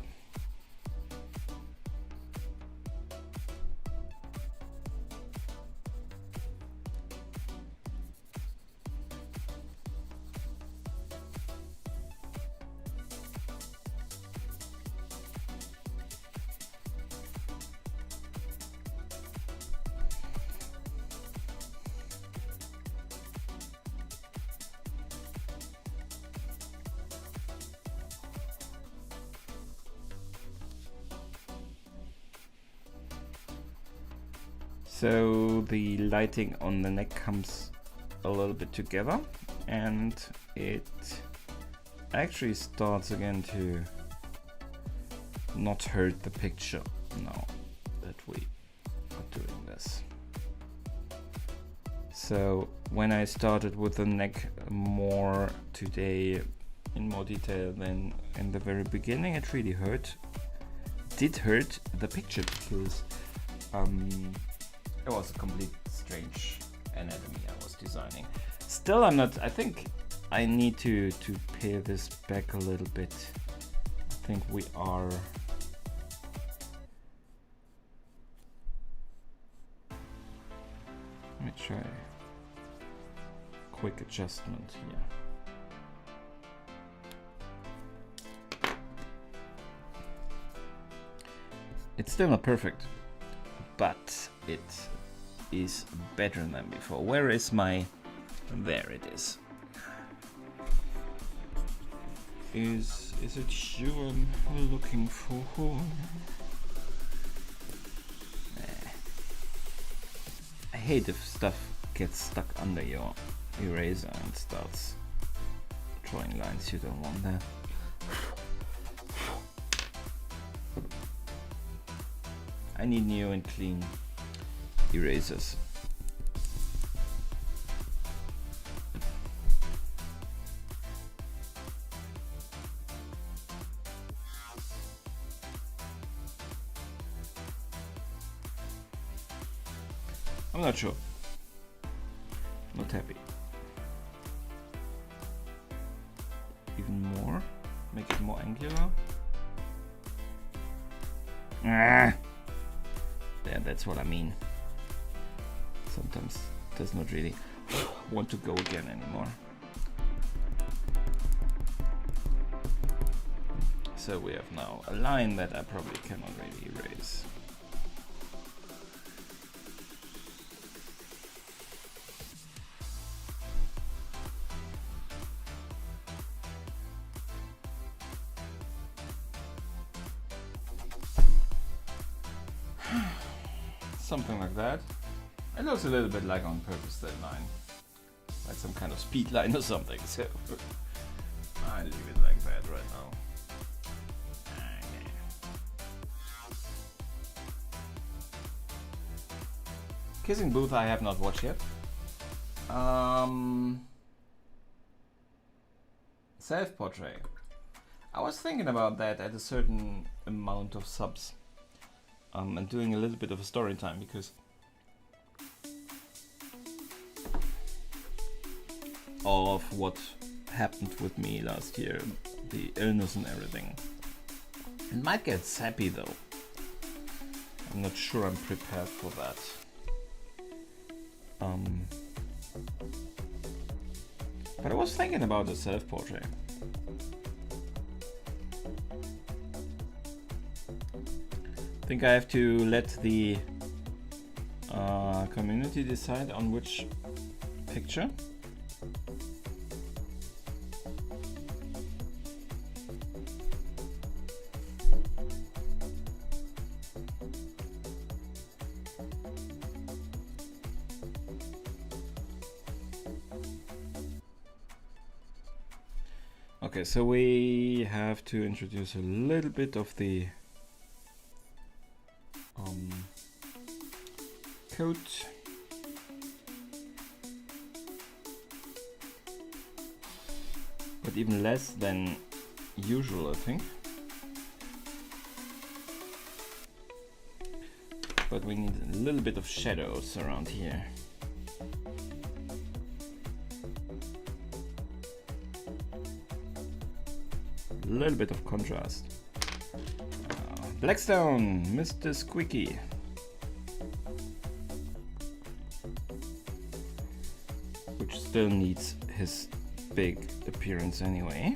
So the lighting on the neck comes a little bit together, and it actually starts again to not hurt the picture now that we are doing this. So when I started with the neck more today in more detail than in the very beginning, it really did hurt the picture, because it was a complete strange anatomy I was designing. Still, I think I need to pare this back a little bit. I think we are. Let me try a quick adjustment here. It's still not perfect, but it is better than before. Where is my... There it is. Is it you I'm looking for? I hate if stuff gets stuck under your eraser and starts drawing lines you don't want there. I need new and clean erasers. I'm not sure. Not happy. Even more? Make it more angular? Ah! Yeah, that's what I mean. Sometimes it does not really want to go again anymore. So we have now a line that I probably cannot really erase. Something like that. It looks a little bit like on purpose, that line. Like some kind of speed line or something, so I leave it like that right now. Okay. Kissing Booth I have not watched yet. Self-portrait. I was thinking about that at a certain amount of subs. And doing a little bit of a story time, because of what happened with me last year, the illness and everything. It might get sappy though. I'm not sure I'm prepared for that. But I was thinking about a self-portrait. I think I have to let the community decide on which picture. Okay, so we have to introduce a little bit of the coat. But even less than usual, I think. But we need a little bit of shadows around here. A little bit of contrast. Blackstone, Mr. Squeaky. Which still needs his big appearance anyway.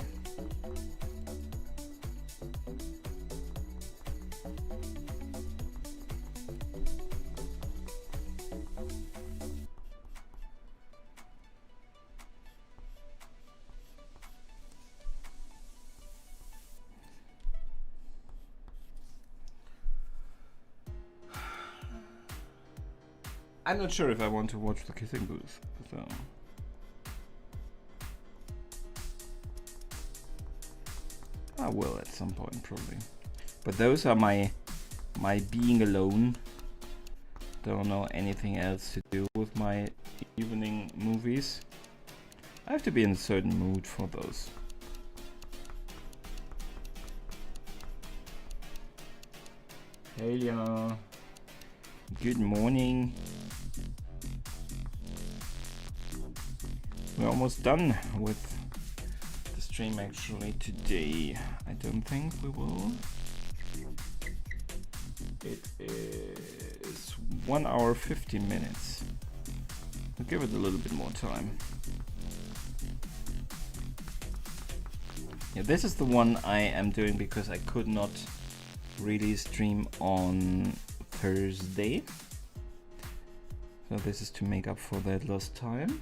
I'm not sure if I want to watch the Kissing Booth, so I will at some point probably. But those are my being alone. Don't know anything else to do with my evening movies. I have to be in a certain mood for those. Hey, yeah. Good morning. We're almost done with the stream actually today. I don't think we will. It is 1 hour 15 minutes. We'll give it a little bit more time. Yeah, this is the one I am doing because I could not really stream on Thursday. So this is to make up for that lost time.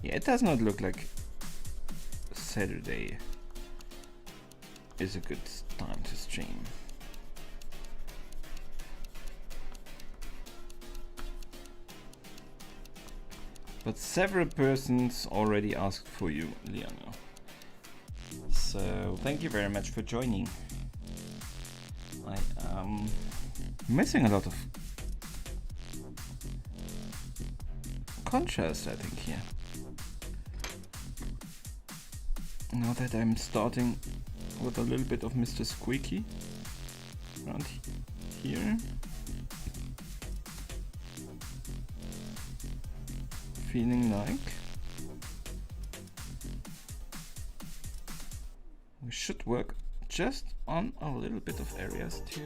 Yeah, it does not look like Saturday is a good time to stream. But several persons already asked for you, Liana. So thank you very much for joining. I am missing a lot of contrast, I think, here. Now that I'm starting with a little bit of Mr. Squeaky around here. Feeling like we should work just on a little bit of areas to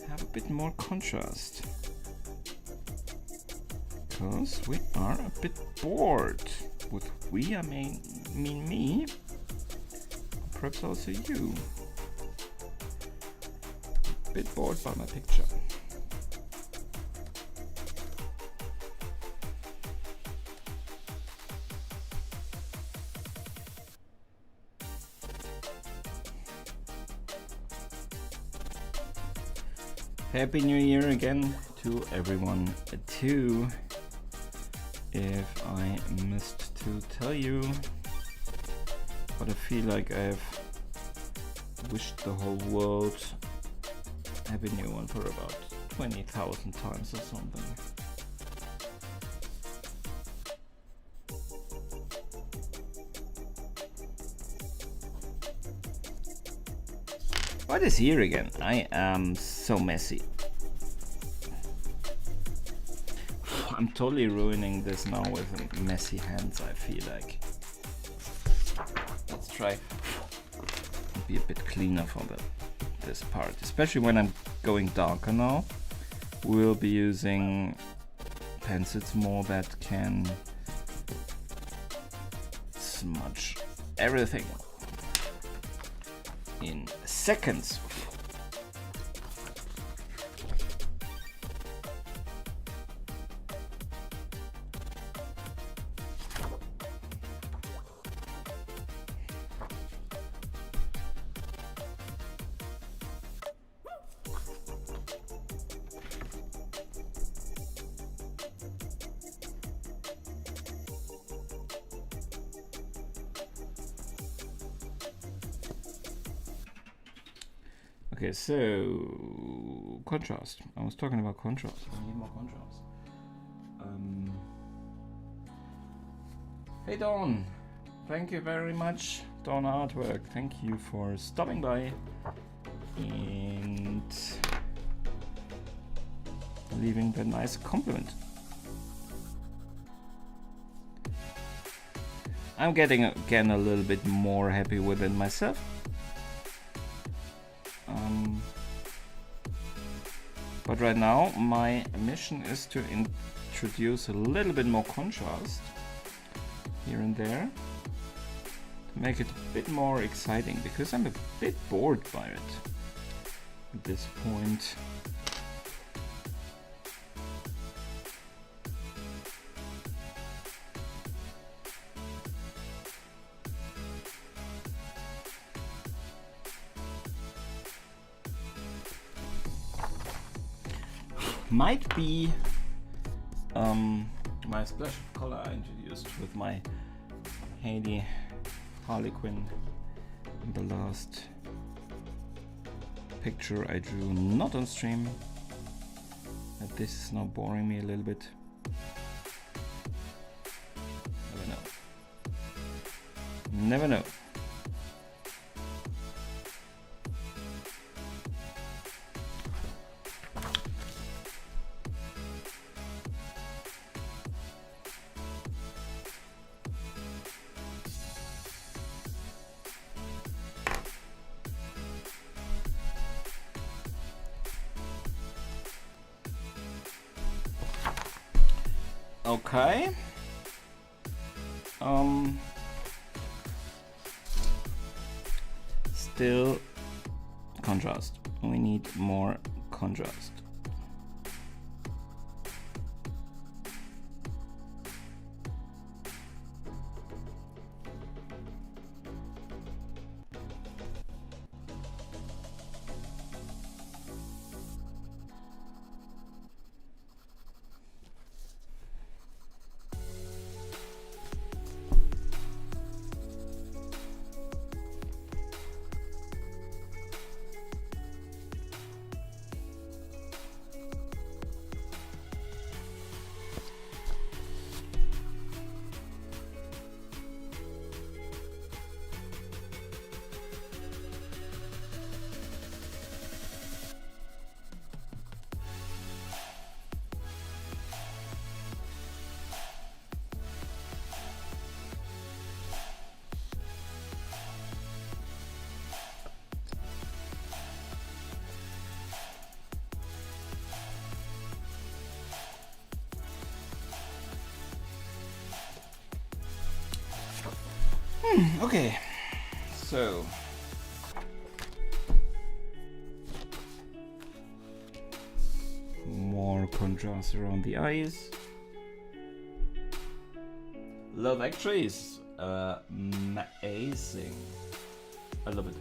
have a bit more contrast. Because we are a bit bored. With we, I mean me, perhaps also you. A bit bored by my picture. Happy New Year again to everyone too. If I missed to tell you, but I feel like I've wished the whole world Happy New One for about 20,000 times or something. What is here again? I am so messy. I'm totally ruining this now with messy hands, I feel like. Let's try to be a bit cleaner for this part, especially when I'm going darker now. We'll be using pencils more that can smudge everything in seconds. Okay, so contrast. I was talking about contrast. I need more contrast. Hey Dawn, thank you very much, Dawn Artwork. Thank you for stopping by and leaving that nice compliment. I'm getting again a little bit more happy with it myself. But right now my mission is to introduce a little bit more contrast here and there to make it a bit more exciting, because I'm a bit bored by it at this point. Might be my splash of color I introduced with my Harley Quinn in the last picture I drew not on stream. But this is now boring me a little bit. Never know. Never know. Okay. Still contrast. We need more contrast. Okay, so more contrast around the eyes. Love Actually is amazing. I love it.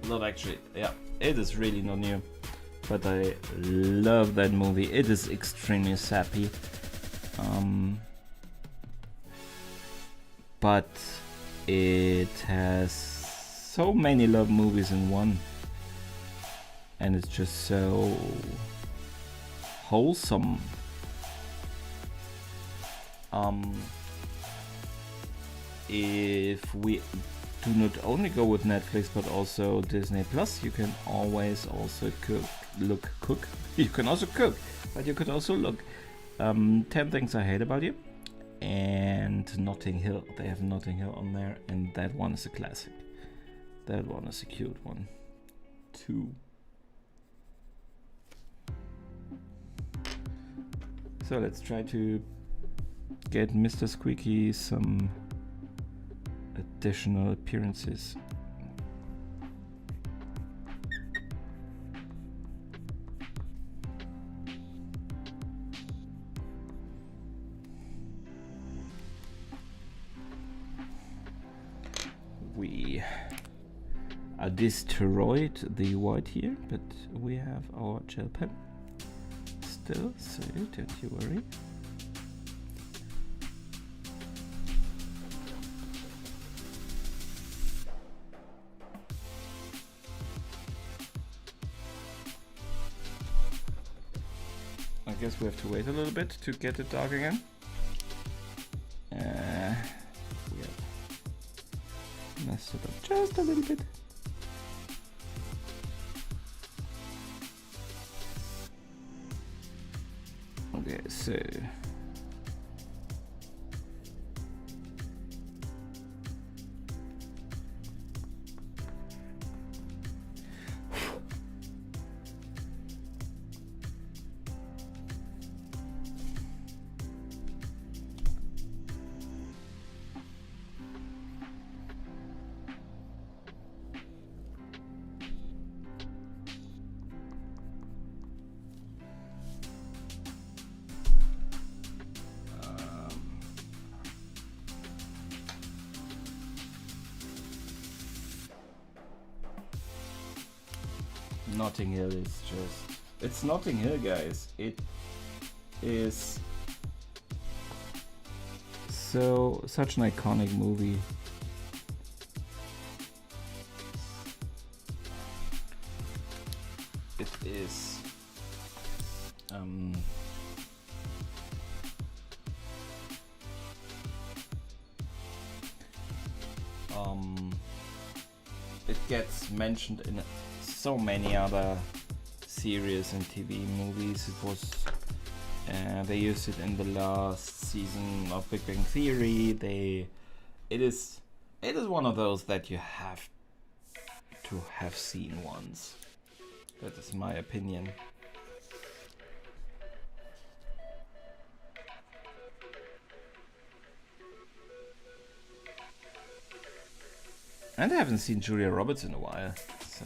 Love Actually, yeah, it is really not new, but I love that movie. It is extremely sappy, but it has so many love movies in one, and it's just so wholesome. If we do not only go with Netflix but also Disney Plus, you can always also cook. You can also cook, but you could also look. 10 Things I Hate About You and Notting Hill. They have Notting Hill on there, and that one is a classic. That one is a cute one too. So let's try to get Mr. Squeaky some additional appearances. We destroyed the white here, but we have our gel pen still, so don't you worry. I guess we have to wait a little bit to get it dark again. We have messed it up just a little bit. Okay, so Notting Hill is just... It's Notting Hill, guys. It is such an iconic movie. It is it gets mentioned in so many other series and TV movies. It was they used it in the last season of Big Bang Theory. It is one of those that you have to have seen once. That is my opinion. And I haven't seen Julia Roberts in a while, so...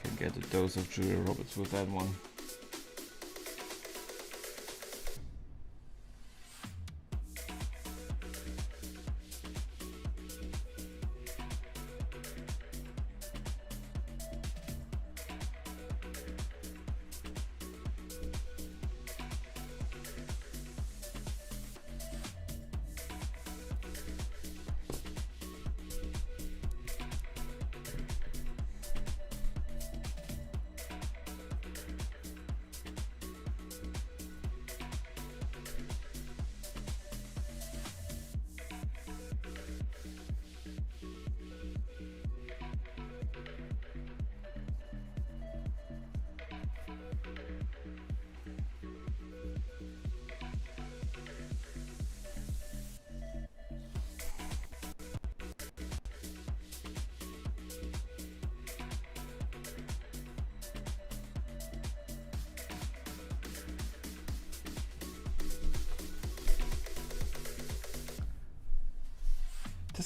Can get a dose of Julia Roberts with that one.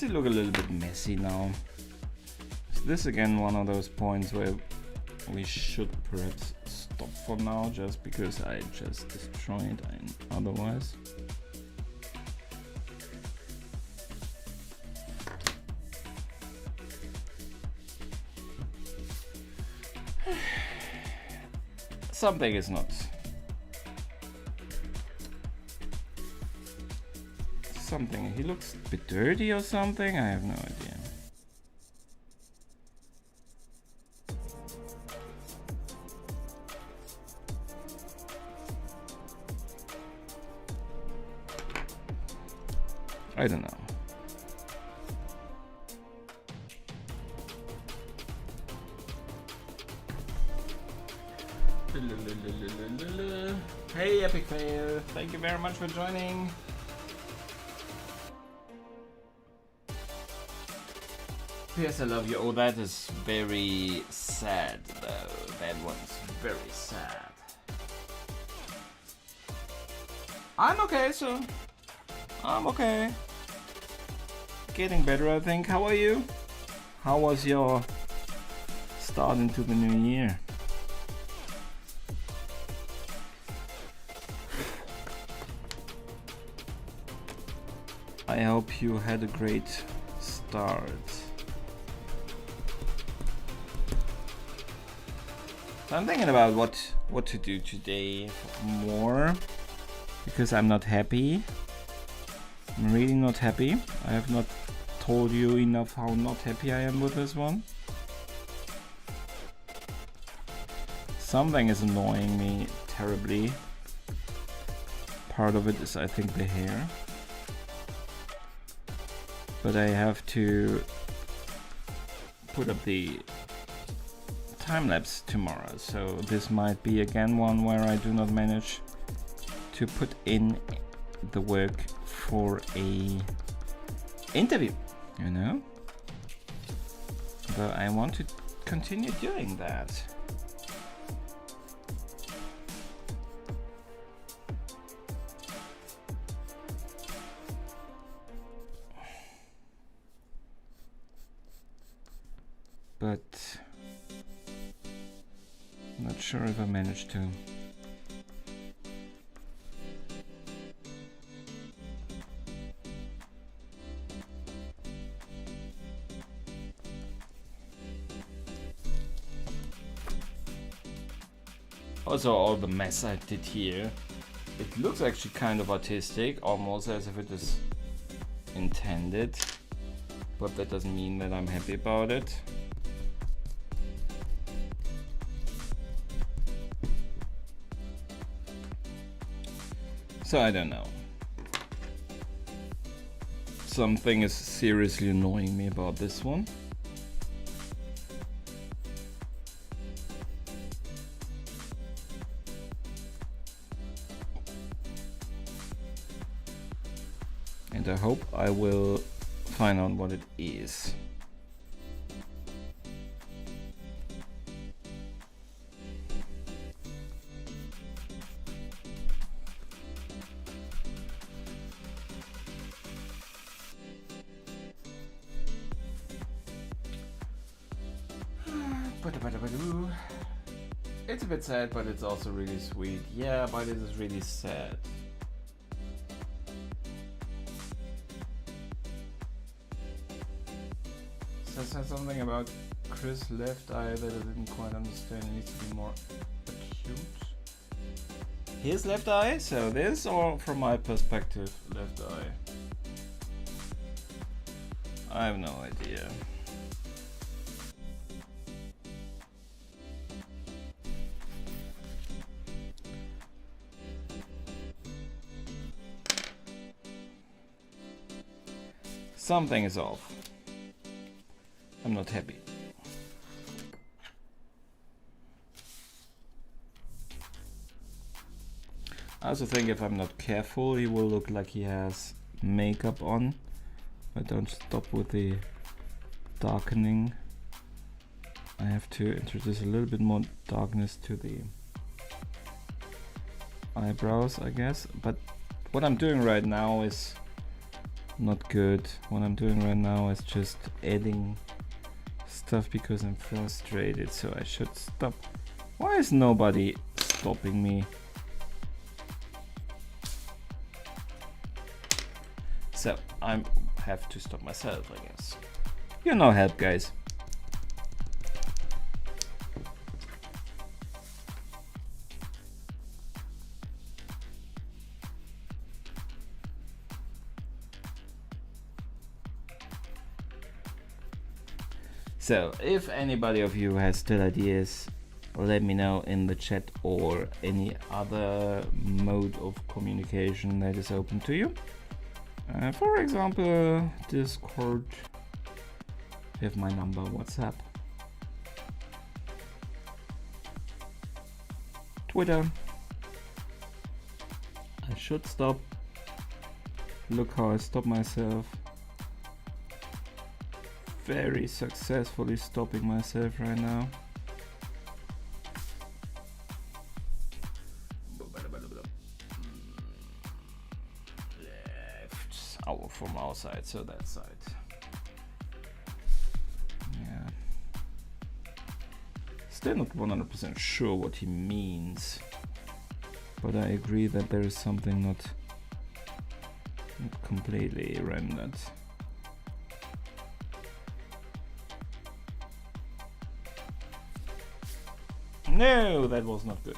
it look a little bit messy now. Is this again one of those points where we should perhaps stop for now, just because I just destroyed otherwise? Something is not. Something. He looks a bit dirty or something. I have no idea. I don't know. Hey, Epic Fail. Thank you very much for joining. P.S. I love you. Oh, that is very sad, though. That one's very sad. I'm okay, so I'm okay. Getting better, I think. How are you? How was your start into the new year? I hope you had a great start. So I'm thinking about what to do today more, because I'm not happy. I'm really not happy. I have not told you enough how not happy I am with this one. Something is annoying me terribly. Part of it is, I think, the hair. But I have to put up the time-lapse tomorrow, so this might be again one where I do not manage to put in the work for a interview, you know? But I want to continue doing that. But I'm not sure if I managed to. Also, all the mess I did here, it looks actually kind of artistic, almost as if it is intended, but that doesn't mean that I'm happy about it. So I don't know. Something is seriously annoying me about this one. And I hope I will find out what it is. It's a bit sad, but it's also really sweet. Yeah, but it is really sad. Says something about Chris' left eye that I didn't quite understand. It needs to be more acute. His left eye? So this, or from my perspective, left eye? I have no idea. Something is off. I'm not happy. I also think if I'm not careful, he will look like he has makeup on. I don't stop with the darkening. I have to introduce a little bit more darkness to the eyebrows, I guess. But what I'm doing right now is not good. What I'm doing right now is just adding stuff because I'm frustrated, so I should stop. Why is nobody stopping me? So I have to stop myself, I guess. You're no help, guys. So if anybody of you has still ideas, let me know in the chat or any other mode of communication that is open to you. For example, Discord, you have my number, WhatsApp, Twitter. I should stop. Look how I stop myself. Very successfully stopping myself right now. Left, out from our side, so that side. Yeah. Still not 100% sure what he means, but I agree that there is something not completely rendered. No, that was not good.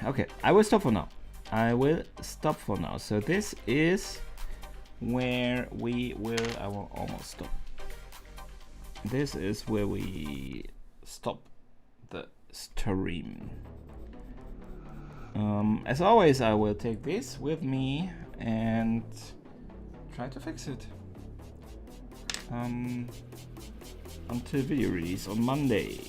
Okay, I will stop for now. So this is where we will, I will almost stop. This is where we stop the stream. As always, I will take this with me and try to fix it. Until video release on Monday.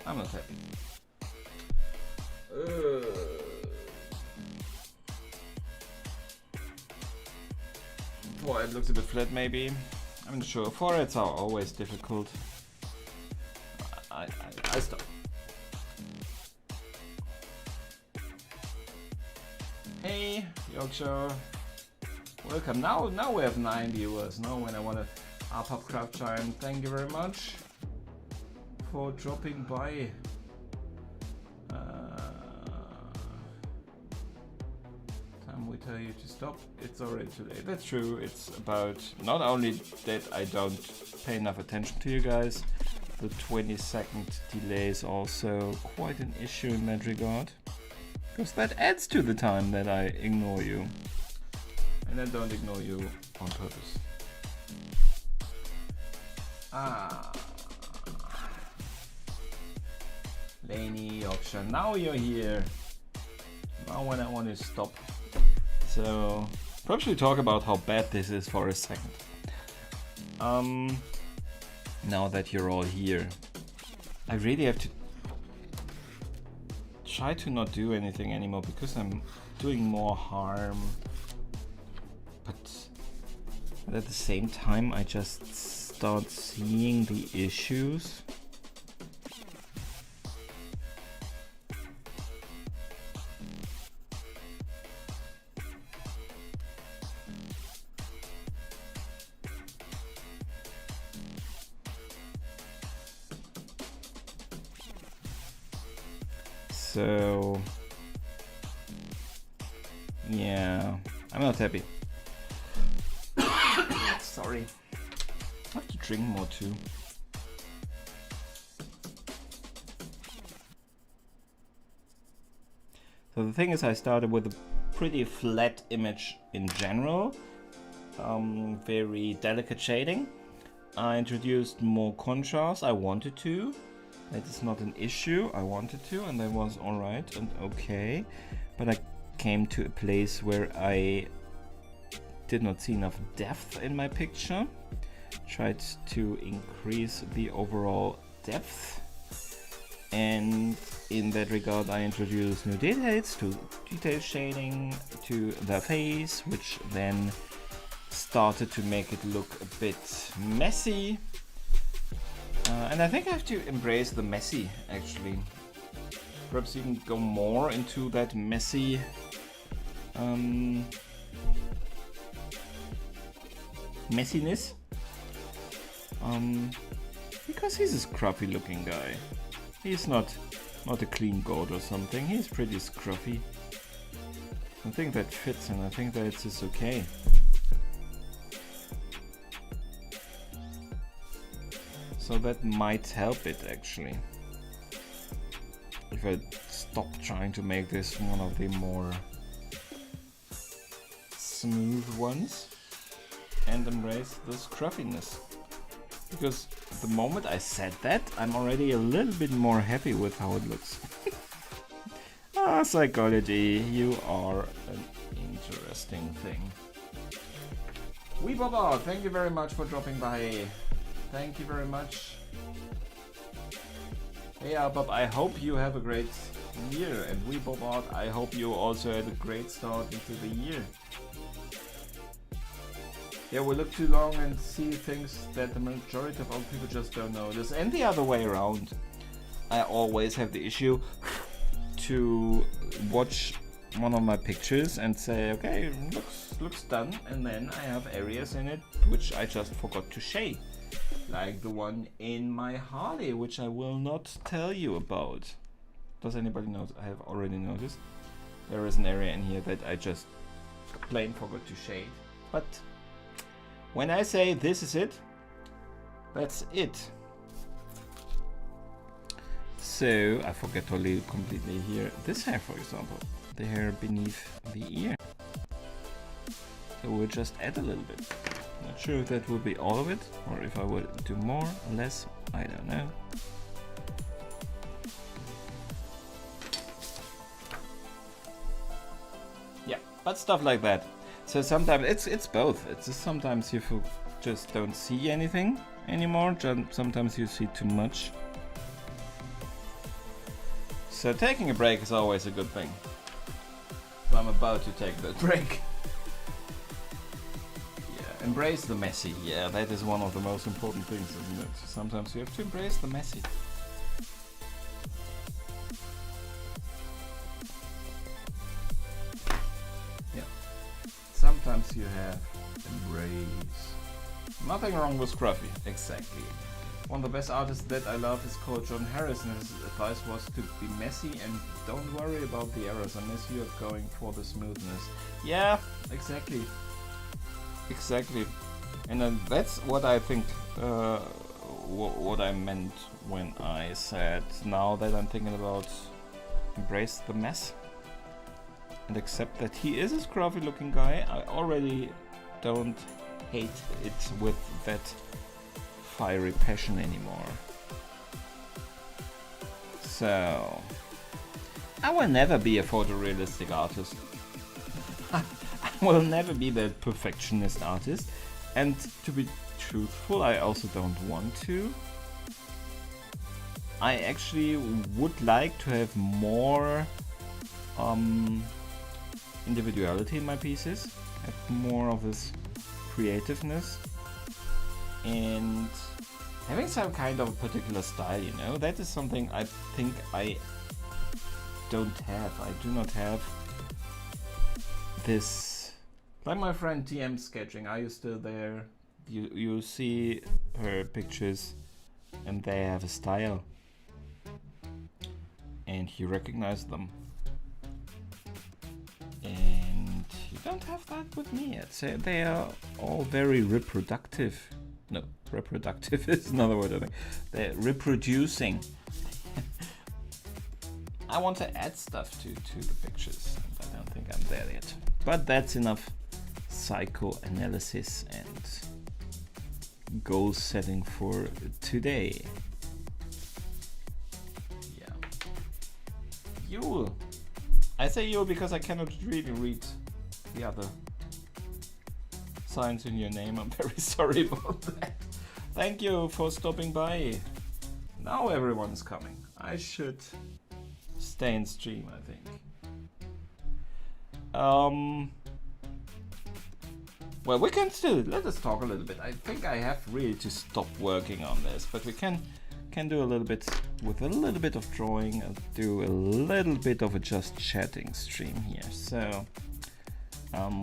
I'm not happy. Well, it looks a bit flat maybe. I'm not sure. Foreheads are always difficult. I stop. Hey, Yorkshire. Welcome. Now we have 9 viewers. Now when I want to up Craft Giant, thank you very much for dropping by. Time we tell you to stop. It's already too late. That's true. It's about not only that I don't pay enough attention to you guys, the 20-second delay is also quite an issue in that regard. Because that adds to the time that I ignore you. And I don't ignore you on purpose. Laney, Yorkshire, now you're here. Now when I want to stop. So, perhaps we talk about how bad this is for a second. Now that you're all here, I really have to try to not do anything anymore because I'm doing more harm. But at the same time, I just start seeing the issues. So, yeah, I'm not happy. Sorry. I have to drink more too. So the thing is, I started with a pretty flat image in general. Very delicate shading. I introduced more contrast. I wanted to. That is not an issue. I wanted to, and that was alright and okay. But I came to a place where I did not see enough depth in my picture. Tried to increase the overall depth, and in that regard I introduced new details to detail shading to the face, which then started to make it look a bit messy. And I think I have to embrace the messy, actually. Perhaps even go more into that messy messiness. Because he's a scruffy looking guy. He's not a clean goat or something. He's pretty scruffy. I think that fits, and I think that it's okay. So that might help it, actually. If I stop trying to make this one of the more smooth ones and embrace the scruffiness. Because the moment I said that, I'm already a little bit more happy with how it looks. Ah, psychology, you are an interesting thing. Weebobot, thank you very much for dropping by. Thank you very much. Hey Bob, I hope you have a great year, and Weebobot, I hope you also had a great start into the year. Yeah, we look too long and see things that the majority of other people just don't notice. And the other way around. I always have the issue to watch one of my pictures and say, okay, looks done, and then I have areas in it which I just forgot to shade. Like the one in my Harley, which I will not tell you about. Does anybody know? I have already noticed. There is an area in here that I just plain forgot to shade. But when I say this is it, that's it. So I forget to leave completely here. This hair, for example, the hair beneath the ear. So we'll just add a little bit. Not sure if that will be all of it, or if I will do more, less, I don't know. Yeah, but stuff like that. So sometimes it's both. It's just sometimes you just don't see anything anymore. Sometimes you see too much. So taking a break is always a good thing. So I'm about to take that break. Embrace the messy. Yeah, that is one of the most important things, isn't it? Sometimes you have to embrace the messy. Yeah. Sometimes you have embrace. Nothing wrong with scruffy. Exactly. One of the best artists that I love is called John Harris, and his advice was to be messy and don't worry about the errors unless you are going for the smoothness. Yeah, exactly. Exactly, and that's what I think, what I meant when I said now that I'm thinking about embrace the mess and accept that he is a scruffy looking guy. I already don't hate it with that fiery passion anymore. So, I will never be a photorealistic artist. Will never be that perfectionist artist, and to be truthful, I also don't want to. I actually would like to have more individuality in my pieces, have more of this creativeness, and having some kind of a particular style, you know, that is something I think I don't have. I do not have this. Like my friend TM Sketching, are you still there? You see her pictures and they have a style. And you recognize them. And you don't have that with me yet. So they are all very reproductive. No, reproductive is another word I think. They're reproducing. I want to add stuff to the pictures. I don't think I'm there yet. But that's enough psychoanalysis and goal setting for today. Yeah. Yule. I say Yule because I cannot really read the other signs in your name. I'm very sorry about that. Thank you for stopping by. Now everyone's coming. I should stay in stream, I think. Well, we can still, let us talk a little bit. I think I have really to stop working on this, but we can do a little bit with a little bit of drawing and do a little bit of a just chatting stream here. So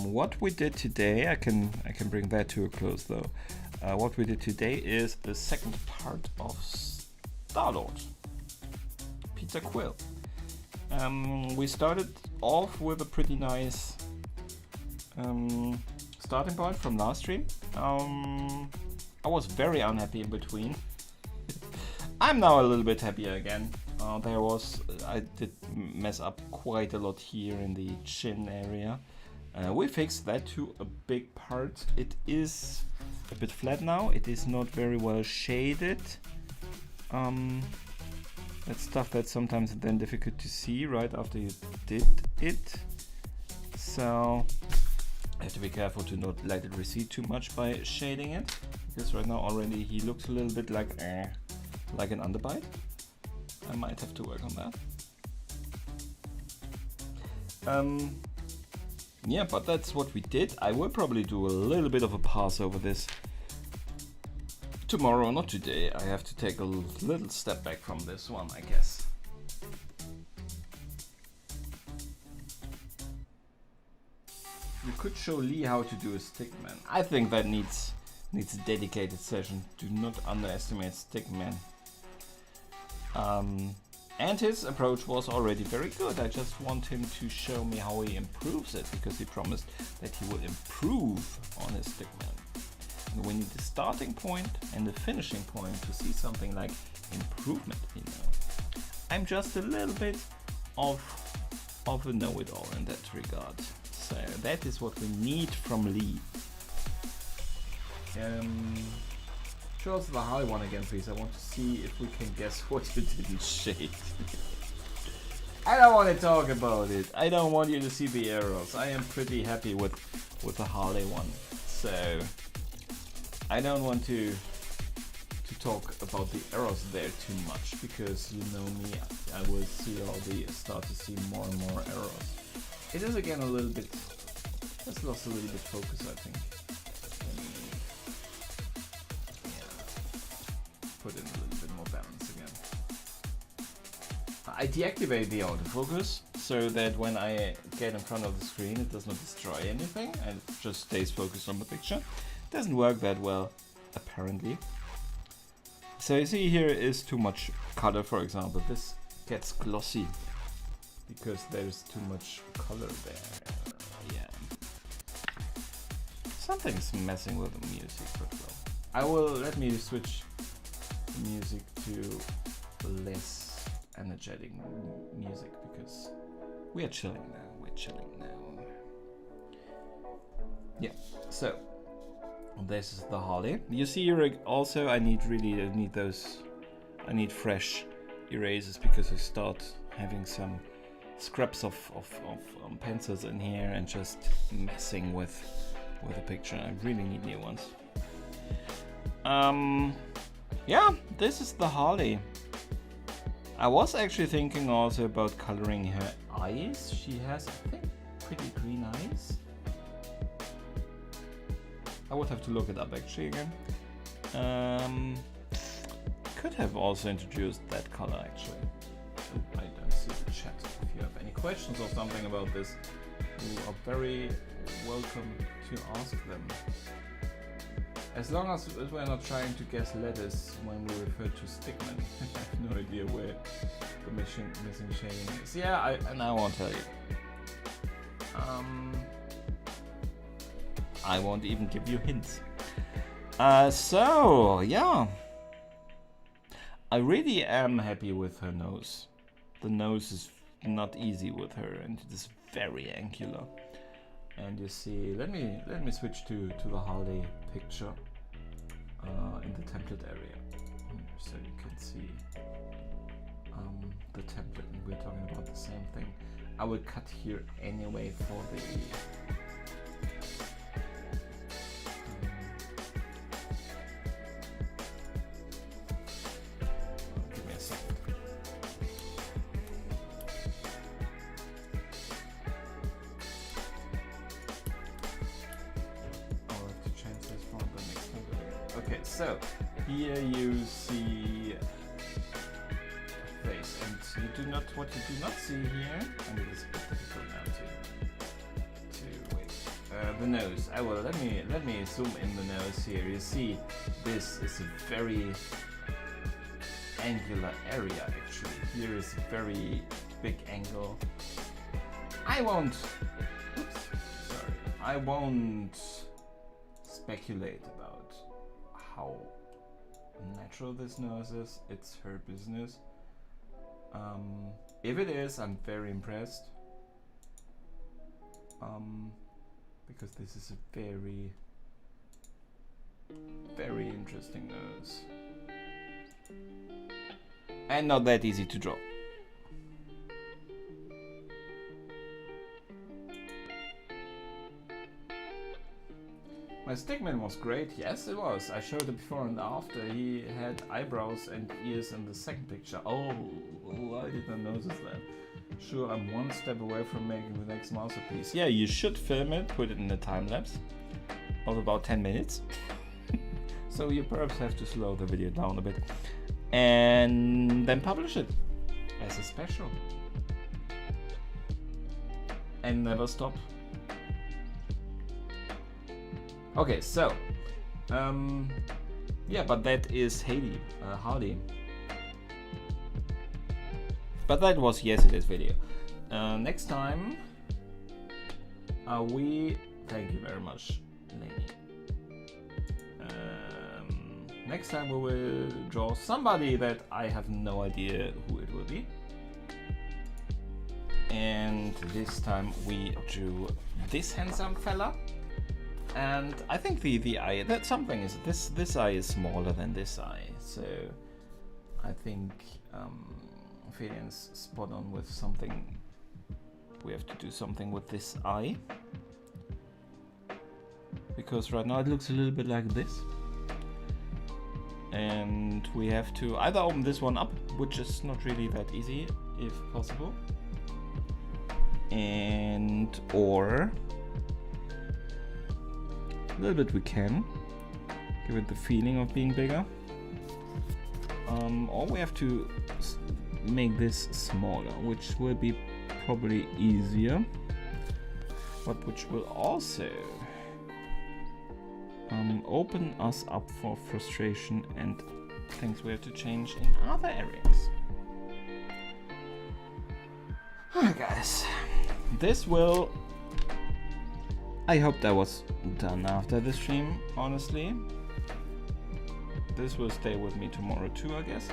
what we did today, I can bring that to a close though. What we did today is the second part of Star-Lord, Peter Quill. We started off with a pretty nice starting point from last stream. I was very unhappy in between. I'm now a little bit happier again. I did mess up quite a lot here in the chin area. We fixed that to a big part. It is a bit flat now. It is not very well shaded. That's stuff that's sometimes then difficult to see right after you did it. So I have to be careful to not let it recede too much by shading it, because right now already he looks a little bit like an underbite. I might have to work on that. Yeah, but that's what we did. I will probably do a little bit of a pass over this tomorrow, not today. I have to take a little step back from this one, I guess. You could show Lee how to do a stickman. I think that needs a dedicated session. Do not underestimate stickman. And his approach was already very good. I just want him to show me how he improves it, because he promised that he would improve on his stickman. And we need the starting point and the finishing point to see something like improvement, you know. I'm just a little bit of a know-it-all in that regard. So that is what we need from Lee. Show us the high one again, please. I want to see if we can guess what you didn't shade. I don't want to talk about it. I don't want you to see the arrows. I am pretty happy with the Harley one. So I don't want to talk about the arrows there too much, because you know me, I will start to see more and more arrows. It is again a little bit, it's lost a little bit focus, I think. Put in a little bit more balance again. I deactivate the autofocus so that when I get in front of the screen it does not destroy anything and it just stays focused on the picture. Doesn't work that well, apparently. So you see here is too much color, for example. This gets glossy because there's too much color there. Yeah. Something's messing with the music, but well. Let me switch the music to less energetic music, because we are chilling now. Yeah, so this is the Harley. You see here also I need fresh erasers, because I start having some scraps of pencils in here and just messing with the picture. I really need new ones. Yeah, this is the Harley. I was actually thinking also about coloring her eyes. She has, I think, pretty green eyes. I would have to look it up actually again. Could have also introduced that color actually. I don't see the chat. If you have any questions or something about this, you are very welcome to ask them. As long as we're not trying to guess letters when we refer to stickman. I have no idea where the missing shading is. Yeah, and I won't tell you. I won't even give you hints. So, yeah. I really am happy with her nose. The nose is not easy with her, and it is very angular. And you see, let me switch to the Harley picture in the template area, so you can see the template, and we're talking about the same thing. I will cut here anyway for the give me a second. Okay, so here you see face, and what you do not see here, and it is a bit difficult now to wait. The nose. Well, let me zoom in the nose here. You see, this is a very angular area actually. Here is a very big angle. I won't speculate about how natural this nose is. It's her business. If it is, I'm very impressed. Because this is a very, very interesting nose. And not that easy to draw. My stickman was great, yes it was. I showed it before and after. He had eyebrows and ears in the second picture. Oh, I did not notice that. Sure, I'm one step away from making the next masterpiece. Yeah, you should film it, put it in a time lapse of about 10 minutes. So you perhaps have to slow the video down a bit. And then publish it as a special. And never stop. Okay, so, yeah, but that is Hardy. But that was yesterday's video. Next time, thank you very much, Lenny. Next time we will draw somebody that I have no idea who it will be. And this time we drew this handsome fella. And I think the eye, that something is, this eye is smaller than this eye, so I think Felian's spot on with something. We have to do something with this eye, because right now it looks a little bit like this, and we have to either open this one up, which is not really that easy if possible, and or a little bit we can give it the feeling of being bigger, or we have to make this smaller, which will be probably easier, but which will also open us up for frustration and things we have to change in other areas. Alright guys, this will, I hope that was done after the stream, honestly. This will stay with me tomorrow too, I guess.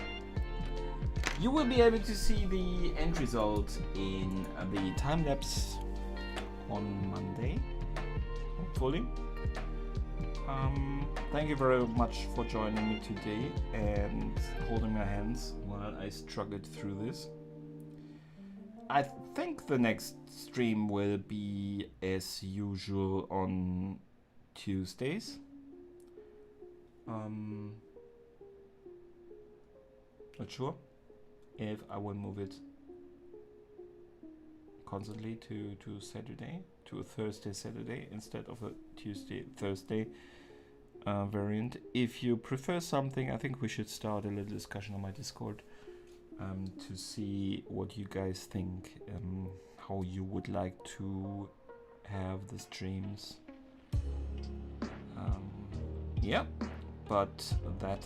You will be able to see the end result in the time-lapse on Monday, hopefully. Thank you very much for joining me today and holding my hands while I struggled through this. I think the next stream will be as usual on Tuesdays. Not sure if I will move it constantly to Saturday, to a Thursday-Saturday instead of a Tuesday-Thursday variant. If you prefer something, I think we should start a little discussion on my Discord to see what you guys think, how you would like to have the streams. Yeah, but that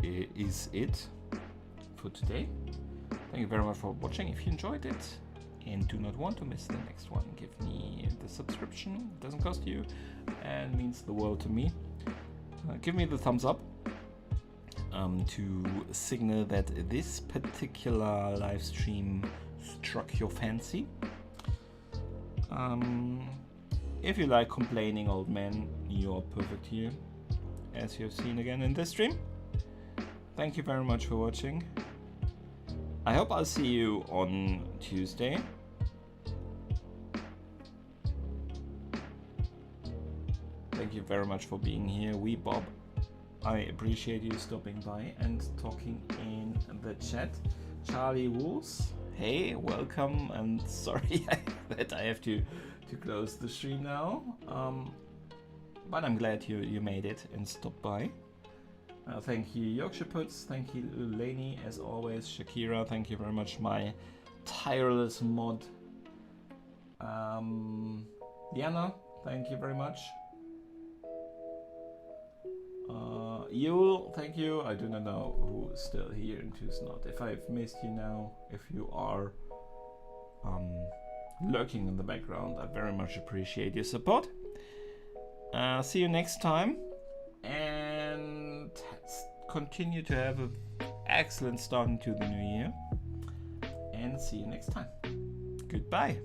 is it for today. Thank you very much for watching. If you enjoyed it and do not want to miss the next one, give me the subscription. It doesn't cost you and means the world to me. Give me the thumbs up to signal that this particular live stream struck your fancy. If you like complaining old men, you're perfect here, as you have seen again in this stream. Thank you very much for watching. I hope I'll see you on Tuesday. Thank you very much for being here, wee Bob. I appreciate you stopping by and talking in the chat. Charlie Wolves, hey, welcome, and sorry that I have to close the stream now. But I'm glad you made it and stopped by. Thank you, Yorkshire Puts. Thank you, Laney, as always. Shakira, thank you very much, my tireless mod. Diana, thank you very much. Yule, thank you. I do not know who's still here and who's not. If I've missed you now, if you are lurking in the background, I very much appreciate your support. See you next time, and continue to have an excellent start into the new year, and see you next time. Goodbye.